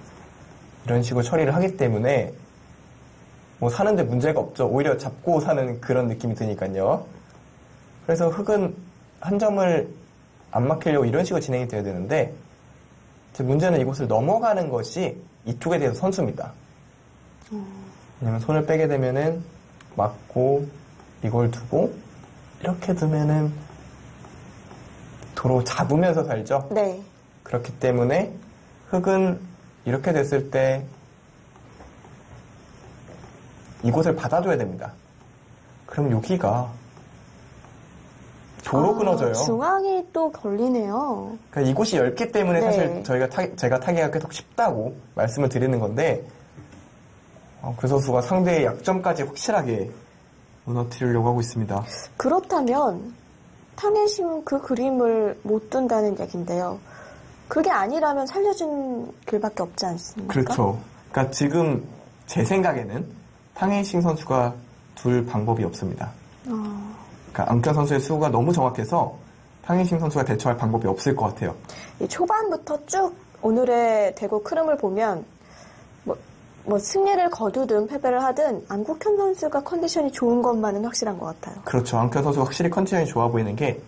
이런 식으로 처리를 하기 때문에 뭐 사는데 문제가 없죠. 오히려 잡고 사는 그런 느낌이 드니까요. 그래서 흑은 한 점을 안 막히려고 이런 식으로 진행이 돼야 되는데 문제는 이곳을 넘어가는 것이 이쪽에 대해서 선수입니다. 왜냐면 손을 빼게 되면은 막고 이걸 두고 이렇게 두면은 도로 잡으면서 살죠. 네. 그렇기 때문에 흑은 이렇게 됐을 때 이곳을 받아줘야 됩니다. 그럼 여기가 도로 끊어져요. 중앙이 또 걸리네요. 그러니까 이곳이 넓기 때문에 네. 사실 제가 타기가 계속 쉽다고 말씀을 드리는 건데 그 선수가 상대의 약점까지 확실하게 무너뜨리려고 하고 있습니다. 그렇다면 탕해심 그 그림을 못 둔다는 얘긴데요. 그게 아니라면 살려준 길밖에 없지 않습니까? 그렇죠. 그러니까 지금 제 생각에는 탕해싱 선수가 둘 방법이 없습니다. 그러니까 앙현 선수의 수가 너무 정확해서 탕해싱 선수가 대처할 방법이 없을 것 같아요. 이 초반부터 쭉 오늘의 대국 흐름을 보면 뭐 승리를 거두든 패배를 하든 안국현 선수가 컨디션이 좋은 것만은 확실한 것 같아요. 그렇죠. 앙현 선수가 확실히 컨디션이 좋아 보이는 게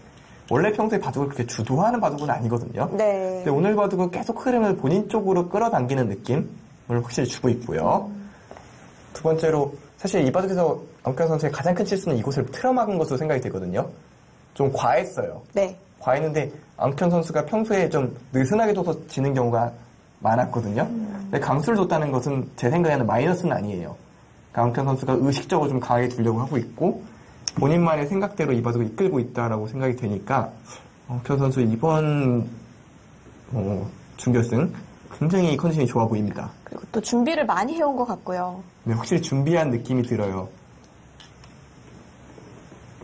원래 평소에 바둑을 그렇게 주도하는 바둑은 아니거든요. 네. 근데 오늘 바둑은 계속 흐름을 본인 쪽으로 끌어당기는 느낌을 확실히 주고 있고요. 두 번째로 사실 이 바둑에서 앙현 선수의 가장 큰 실수는 이곳을 틀어막은 것으로 생각이 되거든요. 좀 과했어요. 네. 과했는데 앙현 선수가 평소에 좀 느슨하게 둬서 지는 경우가 많았거든요. 근데 강수를 뒀다는 것은 제 생각에는 마이너스는 아니에요. 그러니까 앙현 선수가 의식적으로 좀 강하게 두려고 하고 있고 본인만의 생각대로 이 바둑을 이끌고 있다라고 생각이 되니까 앙현 선수 이번 준결승 굉장히 컨디션이 좋아 보입니다. 그리고 또 준비를 많이 해온 것 같고요. 네, 확실히 준비한 느낌이 들어요.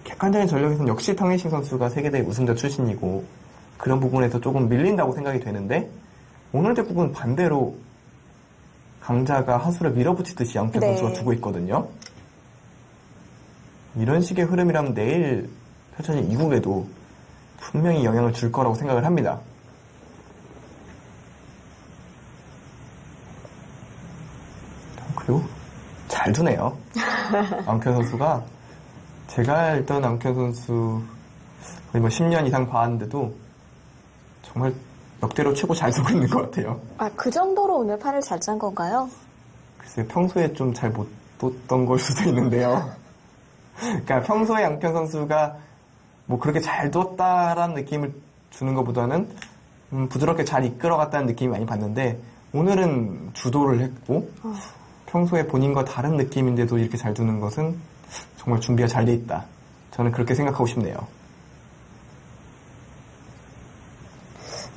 객관적인 전력에서는 역시 탕해싱 선수가 세계대회 우승자 출신이고 그런 부분에서 조금 밀린다고 생각이 되는데 오늘 대국은 반대로 강자가 하수를 밀어붙이듯이 앙현 네. 선수가 두고 있거든요. 이런 식의 흐름이라면 내일 펼쳐진 이국에도 분명히 영향을 줄 거라고 생각을 합니다. 그리고 잘 두네요. 앙현 선수가 제가 알던 앙현 선수 거의 10년 이상 봐왔는데도 정말 역대로 최고 잘 두고 있는 것 같아요. 그 정도로 오늘 판을 잘 짠 건가요? 글쎄요, 평소에 좀 잘 못 뒀던 걸 수도 있는데요. 그러니까 평소에 앙현 선수가 뭐 그렇게 잘 뒀다라는 느낌을 주는 것보다는 부드럽게 잘 이끌어갔다는 느낌이 많이 받는데 오늘은 주도를 했고 평소에 본인과 다른 느낌인데도 이렇게 잘 두는 것은 정말 준비가 잘 돼 있다. 저는 그렇게 생각하고 싶네요.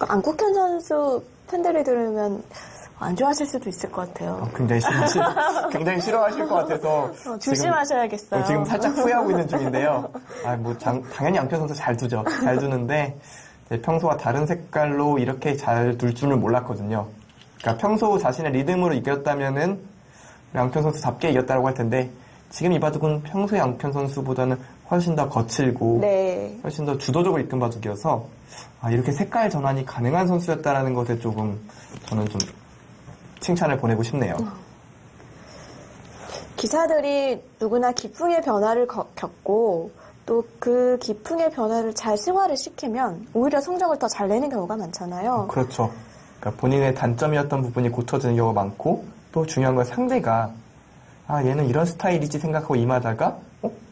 안국현 선수 팬들이 들으면 안 좋아하실 수도 있을 것 같아요. 굉장히 싫어하실 것 같아서 조심하셔야겠어요. 지금 살짝 후회하고 있는 중인데요. 당연히 앙현 선수 잘 두죠. 잘 두는데 평소와 다른 색깔로 이렇게 잘 둘 줄은 몰랐거든요. 그러니까 평소 자신의 리듬으로 이겼다면은 앙현 선수답게 이겼다고 할 텐데 지금 이 바둑은 평소의 앙현 선수보다는 훨씬 더 거칠고 네. 훨씬 더 주도적으로 이끈 바둑이어서 이렇게 색깔 전환이 가능한 선수였다라는 것에 조금 저는 좀 칭찬을 보내고 싶네요. 기사들이 누구나 기풍의 변화를 겪고 또 그 기풍의 변화를 잘 승화를 시키면 오히려 성적을 더 잘 내는 경우가 많잖아요. 그렇죠. 그러니까 본인의 단점이었던 부분이 고쳐지는 경우가 많고 또 중요한 건 상대가 얘는 이런 스타일이지 생각하고 임하다가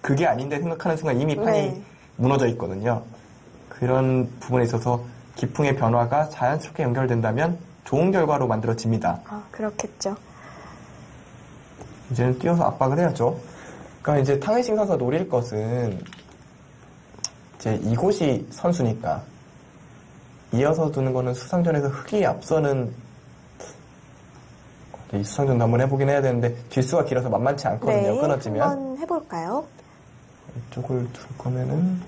그게 아닌데 생각하는 순간 이미 판이 무너져 있거든요. 그런 부분에 있어서 기풍의 변화가 자연스럽게 연결된다면 좋은 결과로 만들어집니다. 그렇겠죠. 이제는 뛰어서 압박을 해야죠. 그러니까 이제 탕해싱 선수가 노릴 것은 이제 이곳이 선수니까 이어서 두는 거는 수상전에서 흑이 앞서는 이 수상전도 한번 해보긴 해야 되는데 뒷수가 길어서 만만치 않거든요. 끊어지면. 한번 해볼까요? 이쪽을 둘 거면은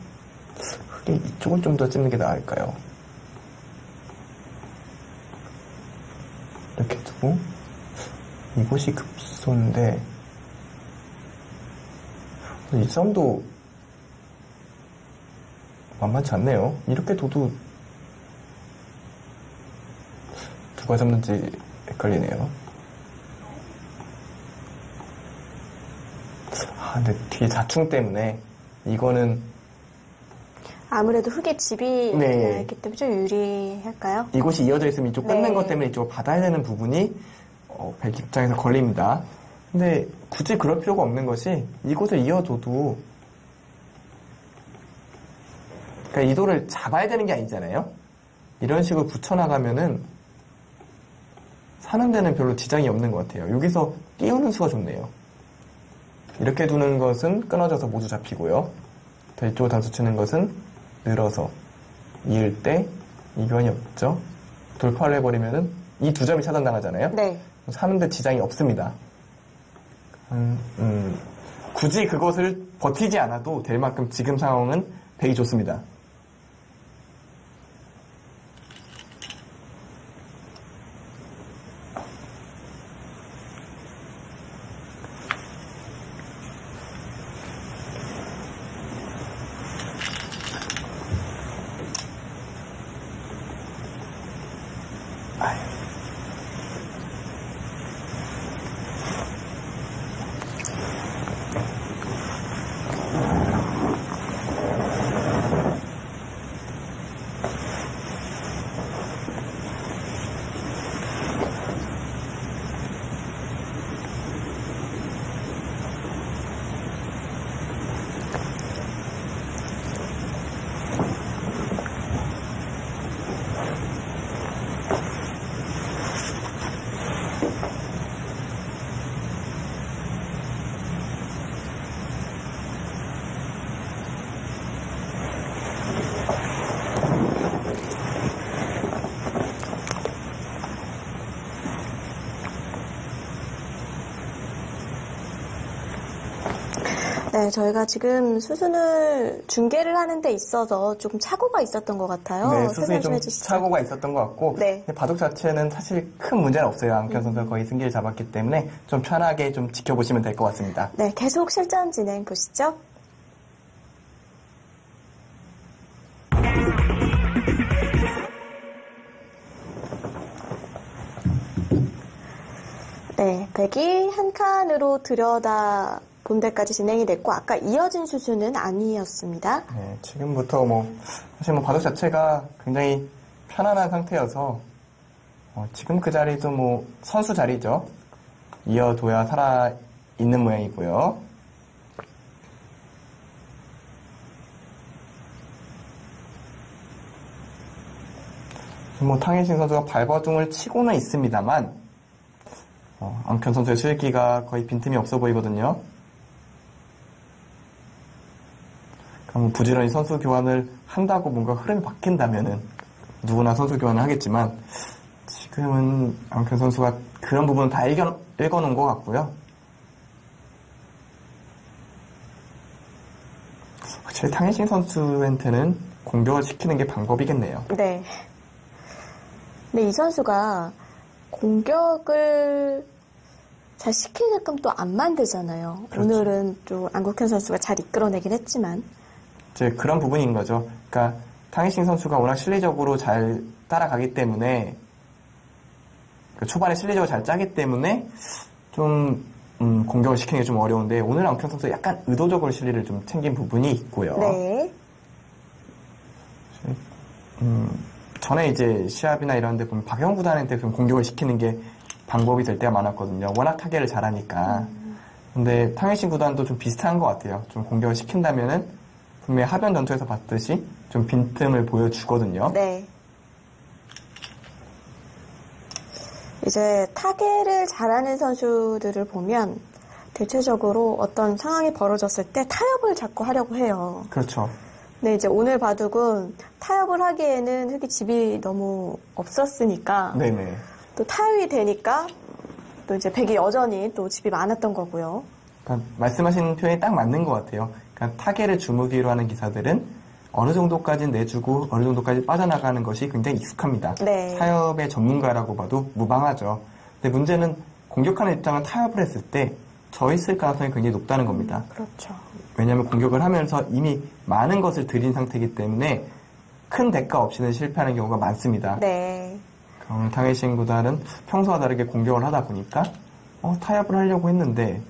흑이 이쪽을 좀 더 찝는 게 나을까요? 이렇게 두고 이곳이 급소인데 이 싸움도 만만치 않네요. 이렇게 둬도 누가 잡는지 헷갈리네요. 근데 뒤에 자충 때문에 이거는 아무래도 흑의 집이 있기 때문에 좀 유리할까요? 이곳이 이어져 있으면 이쪽 끊는 것 때문에 이쪽을 받아야 되는 부분이 백 입장에서 걸립니다. 근데 굳이 그럴 필요가 없는 것이 이곳을 이어둬도 그러니까 이 돌을 잡아야 되는 게 아니잖아요. 이런 식으로 붙여나가면은 사는 데는 별로 지장이 없는 것 같아요. 여기서 띄우는 수가 좋네요. 이렇게 두는 것은 끊어져서 모두 잡히고요. 이쪽으로 단수 치는 것은 늘어서 이을 때 이견이 없죠. 돌파를 해버리면은 이 두 점이 차단당하잖아요. 네. 사는데 지장이 없습니다. 굳이 그것을 버티지 않아도 될 만큼 지금 상황은 백이 좋습니다. 네, 저희가 지금 수순을 중계를 하는 데 있어서 조금 착오가 있었던 것 같아요. 네, 수순이 좀 착오가 있었던 것 같고 네. 바둑 자체는 사실 큰 문제는 없어요. 안국현 선수가 거의 승기를 잡았기 때문에 좀 편하게 좀 지켜보시면 될 것 같습니다. 네, 계속 실전 진행 보시죠. 네, 백이 한 칸으로 들여다 본 데까지 진행이 됐고 아까 이어진 수순은 아니었습니다. 네, 지금부터 사실 바둑 자체가 굉장히 편안한 상태여서 지금 그 자리도 선수 자리죠. 이어둬야 살아 있는 모양이고요. 탕혜신 선수가 발버둥을 치고는 있습니다만 안국현 선수의 수익기가 거의 빈틈이 없어 보이거든요. 부지런히 선수 교환을 한다고 뭔가 흐름이 바뀐다면은 누구나 선수 교환을 하겠지만 지금은 안국현 선수가 그런 부분은 다 읽어놓은 것 같고요. 확실히 탕혜신 선수한테는 공격을 시키는 게 방법이겠네요. 네. 근데 이 선수가 공격을 잘 시키게끔 또 안 만들잖아요. 그렇죠. 오늘은 또 안국현 선수가 잘 이끌어내긴 했지만 이제 그런 부분인 거죠. 그러니까 탕혜신 선수가 워낙 실리적으로 잘 따라가기 때문에 초반에 실리적으로 잘 짜기 때문에 좀 공격을 시키는 게 좀 어려운데 오늘 안국현 선수 약간 의도적으로 실리를 좀 챙긴 부분이 있고요. 네. 전에 이제 시합이나 이런 데 보면 박영 구단한테 좀 공격을 시키는 게 방법이 될 때가 많았거든요. 워낙 타겟을 잘하니까. 근데 탕혜신 구단도 좀 비슷한 것 같아요. 좀 공격을 시킨다면은 분명히 하변 전투에서 봤듯이 좀 빈틈을 보여주거든요. 네. 이제 타겟을 잘하는 선수들을 보면 대체적으로 어떤 상황이 벌어졌을 때 타협을 자꾸 하려고 해요. 그렇죠. 근데 이제 오늘 바둑은 타협을 하기에는 흙이 집이 너무 없었으니까 네네. 또 타협이 되니까 또 이제 백이 여전히 또 집이 많았던 거고요. 그러니까 말씀하신 표현이 딱 맞는 것 같아요. 그러니까 타겟을 주무기로 하는 기사들은 어느 정도까지 내주고 어느 정도까지 빠져나가는 것이 굉장히 익숙합니다. 네. 타협의 전문가라고 봐도 무방하죠. 근데 문제는 공격하는 입장을 타협을 했을 때 져 있을 가능성이 굉장히 높다는 겁니다. 그렇죠. 왜냐하면 공격을 하면서 이미 많은 것을 들인 상태이기 때문에 큰 대가 없이는 실패하는 경우가 많습니다. 네. 탕혜신 구단은 평소와 다르게 공격을 하다 보니까 타협을 하려고 했는데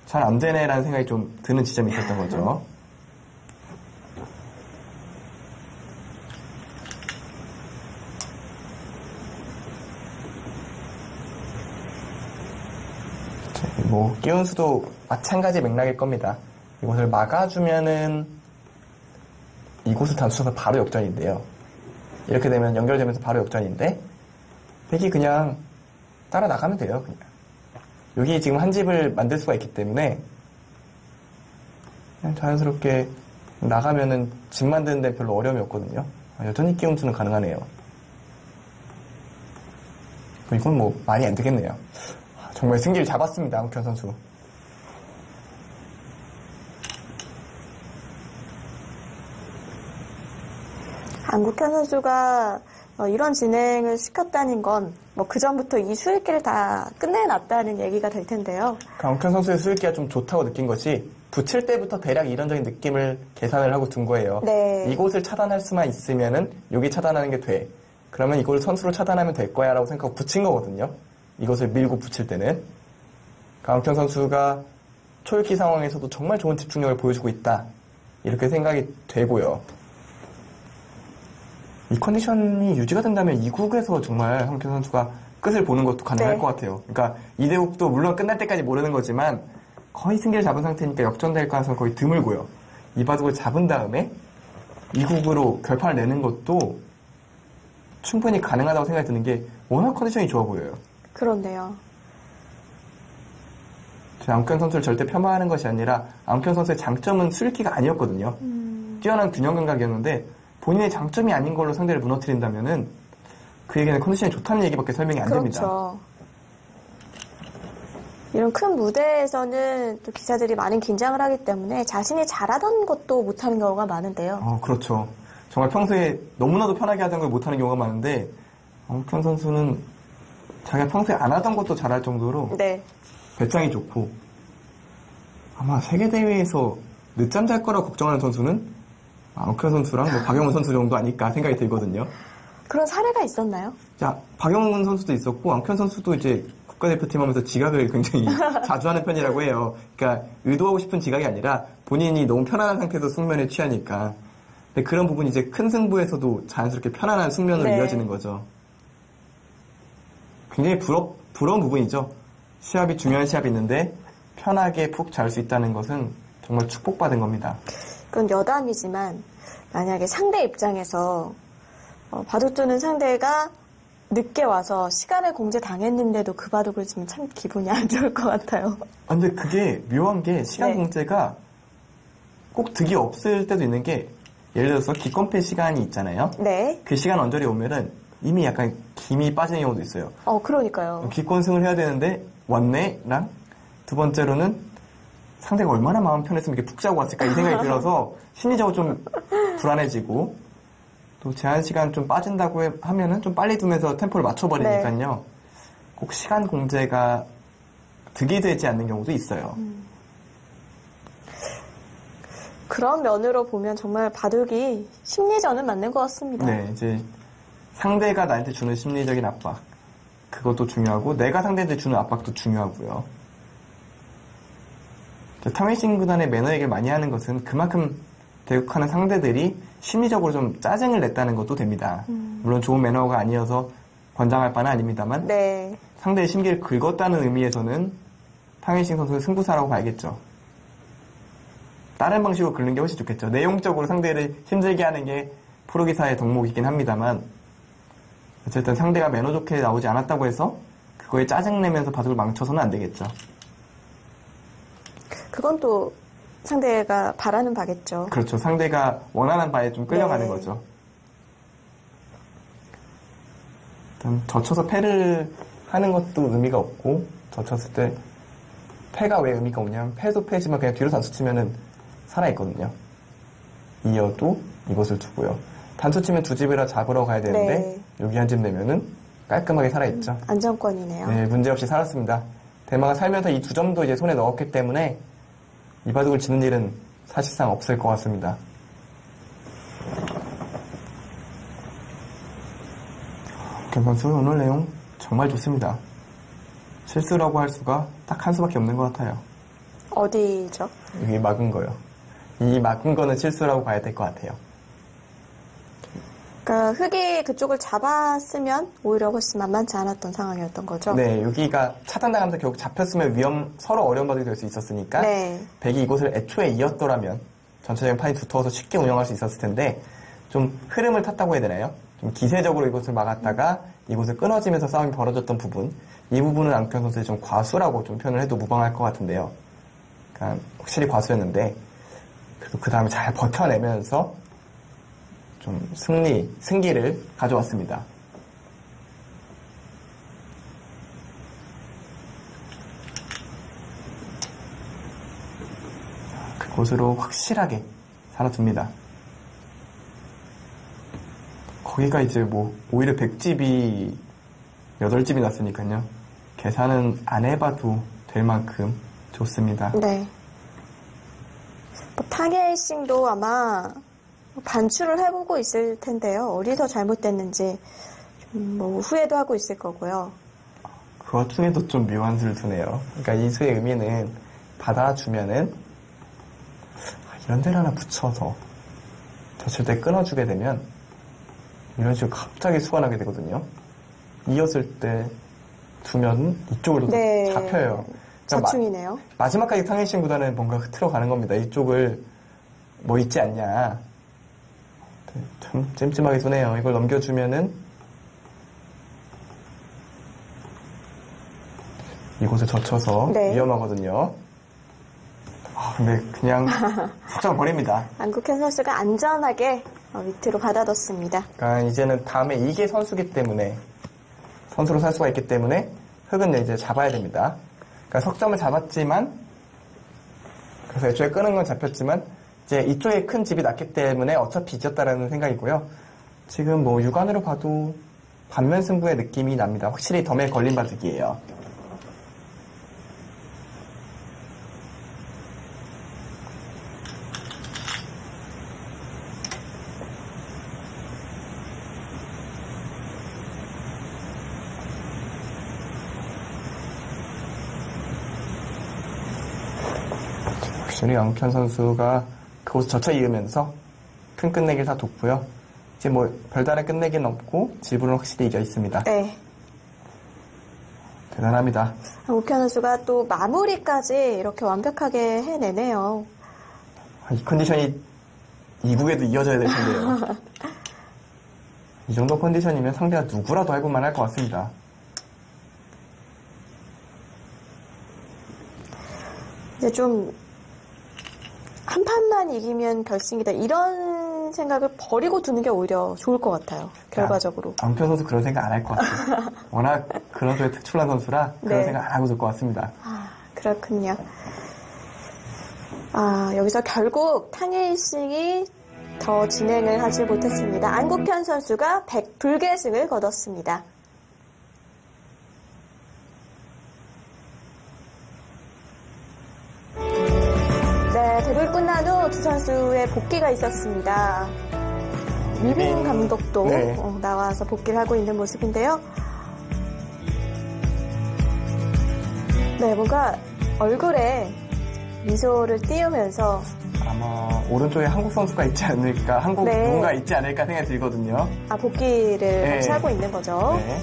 잘 안 되네라는 생각이 좀 드는 지점이 있었던 거죠. 끼운 수도 마찬가지 맥락일 겁니다. 이곳을 막아주면은 이곳을 단수해서 바로 역전인데요. 이렇게 되면 연결되면서 바로 역전인데 백이 그냥 따라 나가면 돼요. 그냥. 여기 지금 한 집을 만들 수가 있기 때문에 그냥 자연스럽게 나가면은 집 만드는 데 별로 어려움이 없거든요. 여전히 끼움수는 가능하네요. 이건 뭐 많이 안 되겠네요. 정말 승기를 잡았습니다, 안국현 선수. 안국현 선수가 이런 진행을 시켰다는 건 뭐 그 전부터 이 수익기를 다 끝내놨다는 얘기가 될 텐데요. 안국현 선수의 수익기가 좀 좋다고 느낀 것이 붙일 때부터 대략 이런적인 느낌을 계산을 하고 둔 거예요. 네. 이곳을 차단할 수만 있으면은 여기 차단하는 게 돼. 그러면 이걸 선수로 차단하면 될 거야 라고 생각하고 붙인 거거든요. 이것을 밀고 붙일 때는. 안국현 선수가 초읽기 상황에서도 정말 좋은 집중력을 보여주고 있다. 이렇게 생각이 되고요. 이 컨디션이 유지가 된다면 이국에서 정말 안국현 선수가 끝을 보는 것도 가능할 것 같아요. 그러니까 이대국도 물론 끝날 때까지 모르는 거지만 거의 승기를 잡은 상태니까 역전될 가능성은 거의 드물고요. 이 바둑을 잡은 다음에 이국으로 결판을 내는 것도 충분히 가능하다고 생각이 드는 게 워낙 컨디션이 좋아 보여요. 그런데요. 안국현 선수를 절대 폄하하는 것이 아니라 안국현 선수의 장점은 수익기가 아니었거든요. 뛰어난 균형 감각이었는데 본인의 장점이 아닌 걸로 상대를 무너뜨린다면은 그에게는 컨디션이 좋다는 얘기밖에 설명이 안 됩니다. 그렇죠. 이런 큰 무대에서는 또 기사들이 많은 긴장을 하기 때문에 자신이 잘하던 것도 못하는 경우가 많은데요. 그렇죠. 정말 평소에 너무나도 편하게 하던 걸 못하는 경우가 많은데 안국현 선수는 자기가 평소에 안 하던 것도 잘할 정도로 네. 배짱이 좋고 아마 세계대회에서 늦잠 잘 거라고 걱정하는 선수는 안국현 선수랑 뭐 박영훈 선수 정도 아닐까 생각이 들거든요. 그런 사례가 있었나요? 자, 박영훈 선수도 있었고 안국현 선수도 이제 국가대표팀 하면서 지각을 굉장히 자주 하는 편이라고 해요. 그러니까 의도하고 싶은 지각이 아니라 본인이 너무 편안한 상태에서 숙면에 취하니까. 근데 그런 부분이 이제 큰 승부에서도 자연스럽게 편안한 숙면으로 이어지는 거죠. 굉장히 부러운 부분이죠. 시합이 중요한 시합이 있는데 편하게 푹 잘 수 있다는 것은 정말 축복받은 겁니다. 그건 여담이지만 만약에 상대 입장에서 바둑 두는 상대가 늦게 와서 시간을 공제당했는데도 그 바둑을 치면 참 기분이 안 좋을 것 같아요. 근데 그게 묘한 게 시간 공제가 꼭 득이 없을 때도 있는 게 예를 들어서 기권패 시간이 있잖아요. 네. 그 시간 언저리 오면은 이미 약간 김이 빠지는 경우도 있어요. 그러니까요. 기권승을 해야 되는데 왔네랑 두 번째로는 상대가 얼마나 마음 편했으면 이렇게 푹 자고 왔을까 이 생각이 들어서 심리적으로 좀 불안해지고 또 제한 시간 좀 빠진다고 하면은 좀 빨리 두면서 템포를 맞춰버리니까요. 꼭 시간 공제가 득이 되지 않는 경우도 있어요. 그런 면으로 보면 정말 바둑이 심리전은 맞는 것 같습니다. 네, 이제 상대가 나한테 주는 심리적인 압박 그것도 중요하고 내가 상대한테 주는 압박도 중요하고요. 탕웨이싱 구단의 매너 얘기를 많이 하는 것은 그만큼 대국하는 상대들이 심리적으로 좀 짜증을 냈다는 것도 됩니다. 물론 좋은 매너가 아니어서 권장할 바는 아닙니다만 네. 상대의 심기를 긁었다는 의미에서는 탕웨이싱 선수는 승부사라고 봐야겠죠. 다른 방식으로 긁는 게 훨씬 좋겠죠. 내용적으로 상대를 힘들게 하는 게 프로기사의 덕목이긴 합니다만 어쨌든 상대가 매너 좋게 나오지 않았다고 해서 그거에 짜증내면서 바둑을 망쳐서는 안 되겠죠. 그건 또 상대가 바라는 바겠죠. 그렇죠. 상대가 원하는 바에 좀 끌려가는 거죠. 일단 젖혀서 패를 하는 것도 의미가 없고 젖혔을 때 패가 왜 의미가 없냐면 패도 패지만 그냥 뒤로 단수 치면은 살아있거든요. 이어도 이것을 두고요. 단수 치면 두 집이라 잡으러 가야 되는데 여기 한 집 내면은 깔끔하게 살아있죠. 안정권이네요. 네, 문제없이 살았습니다. 대마가 살면서 이 두 점도 이제 손에 넣었기 때문에 이 바둑을 지는 일은 사실상 없을 것 같습니다. 안국현 선수 오늘 내용 정말 좋습니다. 실수라고 할 수가 딱 한 수밖에 없는 것 같아요. 어디죠? 여기 막은 거요. 이 막은 거는 실수라고 봐야 될 것 같아요. 그러니까 흑이 그쪽을 잡았으면 오히려 훨씬 만만치 않았던 상황이었던 거죠. 네, 여기가 차단당하면서 결국 잡혔으면 서로 어려운 바둑이 될 수 있었으니까 백이 이곳을 애초에 이었더라면 전체적인 판이 두터워서 쉽게 운영할 수 있었을 텐데 좀 흐름을 탔다고 해야 되나요? 좀 기세적으로 이곳을 막았다가 이곳을 끊어지면서 싸움이 벌어졌던 부분, 이 부분은 안국현 선수의 좀 과수라고 좀 표현을 해도 무방할 것 같은데요. 그러니까 확실히 과수였는데 그래도 그 다음에 잘 버텨내면서 좀 승기를 가져왔습니다. 그곳으로 확실하게 살아줍니다. 거기가 이제 뭐 오히려 100집이 8집이 났으니까요. 계산은 안 해봐도 될 만큼 좋습니다. 네. 타겟싱도 아마 반출을 해보고 있을 텐데요. 어디서 잘못됐는지 뭐 후회도 하고 있을 거고요. 그 와중에도 좀 묘한 수를 두네요. 그러니까 이 수의 의미는 받아주면은 이런 데를 하나 붙여서 젖을 때 끊어주게 되면 이런 식으로 갑자기 수가 나게 되거든요. 이었을 때 두면 이쪽으로 네. 잡혀요. 자충이네요. 마지막까지 탕해싱 구단은 뭔가 흐트러가는 겁니다. 이쪽을 뭐 있지 않냐. 참 찜찜하게 쏘네요. 이걸 넘겨주면은 이곳에 젖혀서 네. 위험하거든요. 근데 그냥 속장 버립니다. 안국현 선수가 안전하게 밑으로 받아뒀습니다. 그러니까 이제는 다음에 이게 선수기 때문에 선수로 살 수가 있기 때문에 흙은 이제 잡아야 됩니다. 그러니까 석점을 잡았지만 그래서 애초에 끄는 건 잡혔지만 이제 이쪽에 큰 집이 났기 때문에 어차피 이겼다라는 생각이고요. 지금 뭐 육안으로 봐도 반면 승부의 느낌이 납니다. 확실히 덤에 걸린 바둑이에요. 확실히 양욱현 선수가 그곳을 젖혀 이으면서 큰 끝내기를 다 뒀고요. 이제 뭐 별다른 끝내기는 없고 질문은 확실히 이겨 있습니다. 네. 대단합니다. 안국현 선수가 또 마무리까지 이렇게 완벽하게 해내네요. 이 컨디션이 2국에도 이어져야 될 텐데요. 이 정도 컨디션이면 상대가 누구라도 해볼만 할 것 같습니다. 이제 좀 한 판만 이기면 결승이다 이런 생각을 버리고 두는 게 오히려 좋을 것 같아요. 결과적으로. 안욱현 선수 그런 생각 안 할 것 같아요. 워낙 그런 쪽에 특출난 선수라 그런 네. 생각 안 하고 있을 것 같습니다. 그렇군요. 여기서 결국 탕해싱이 더 진행을 하지 못했습니다. 안국현 선수가 100불계승을 거뒀습니다. 네, 대결 끝난 후 두 선수의 복귀가 있었습니다. 유빈 감독도 네. 나와서 복귀를 하고 있는 모습인데요. 네, 뭔가 얼굴에 미소를 띄우면서 아마 오른쪽에 한국 선수가 있지 않을까, 한국 네. 누군가 있지 않을까 생각이 들거든요. 복귀를 네. 같이 하고 있는 거죠. 네.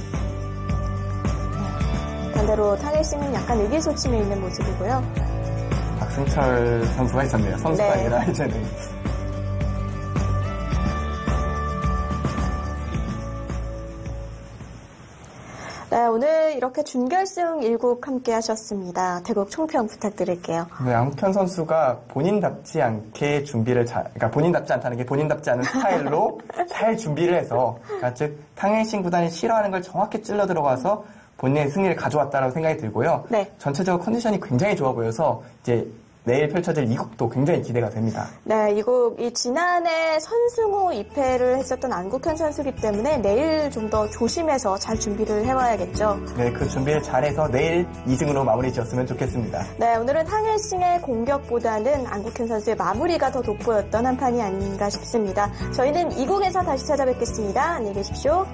반대로 탕해싱은 약간 의기소침해 있는 모습이고요. 박승철 선수가 있었네요. 선수가 네. 아니라 이제는. 네, 오늘 이렇게 준결승 1국 함께 하셨습니다. 대국 총평 부탁드릴게요. 네, 안욱현 선수가 본인답지 않게 그러니까 본인답지 않다는 게 본인답지 않은 스타일로 잘 준비를 해서, 그러니까 즉 탕해싱 구단이 싫어하는 걸 정확히 찔러 들어가서 본인의 승리를 가져왔다라고 생각이 들고요. 네. 전체적으로 컨디션이 굉장히 좋아 보여서 이제 내일 펼쳐질 2국도 굉장히 기대가 됩니다. 네, 이 지난해 선승후 2패를 했었던 안국현 선수이기 때문에 내일 좀 더 조심해서 잘 준비를 해와야겠죠. 네, 그 준비를 잘해서 내일 2승으로 마무리 지었으면 좋겠습니다. 네, 오늘은 탕해싱의 공격보다는 안국현 선수의 마무리가 더 돋보였던 한 판이 아닌가 싶습니다. 저희는 2국에서 다시 찾아뵙겠습니다. 안녕히 계십시오.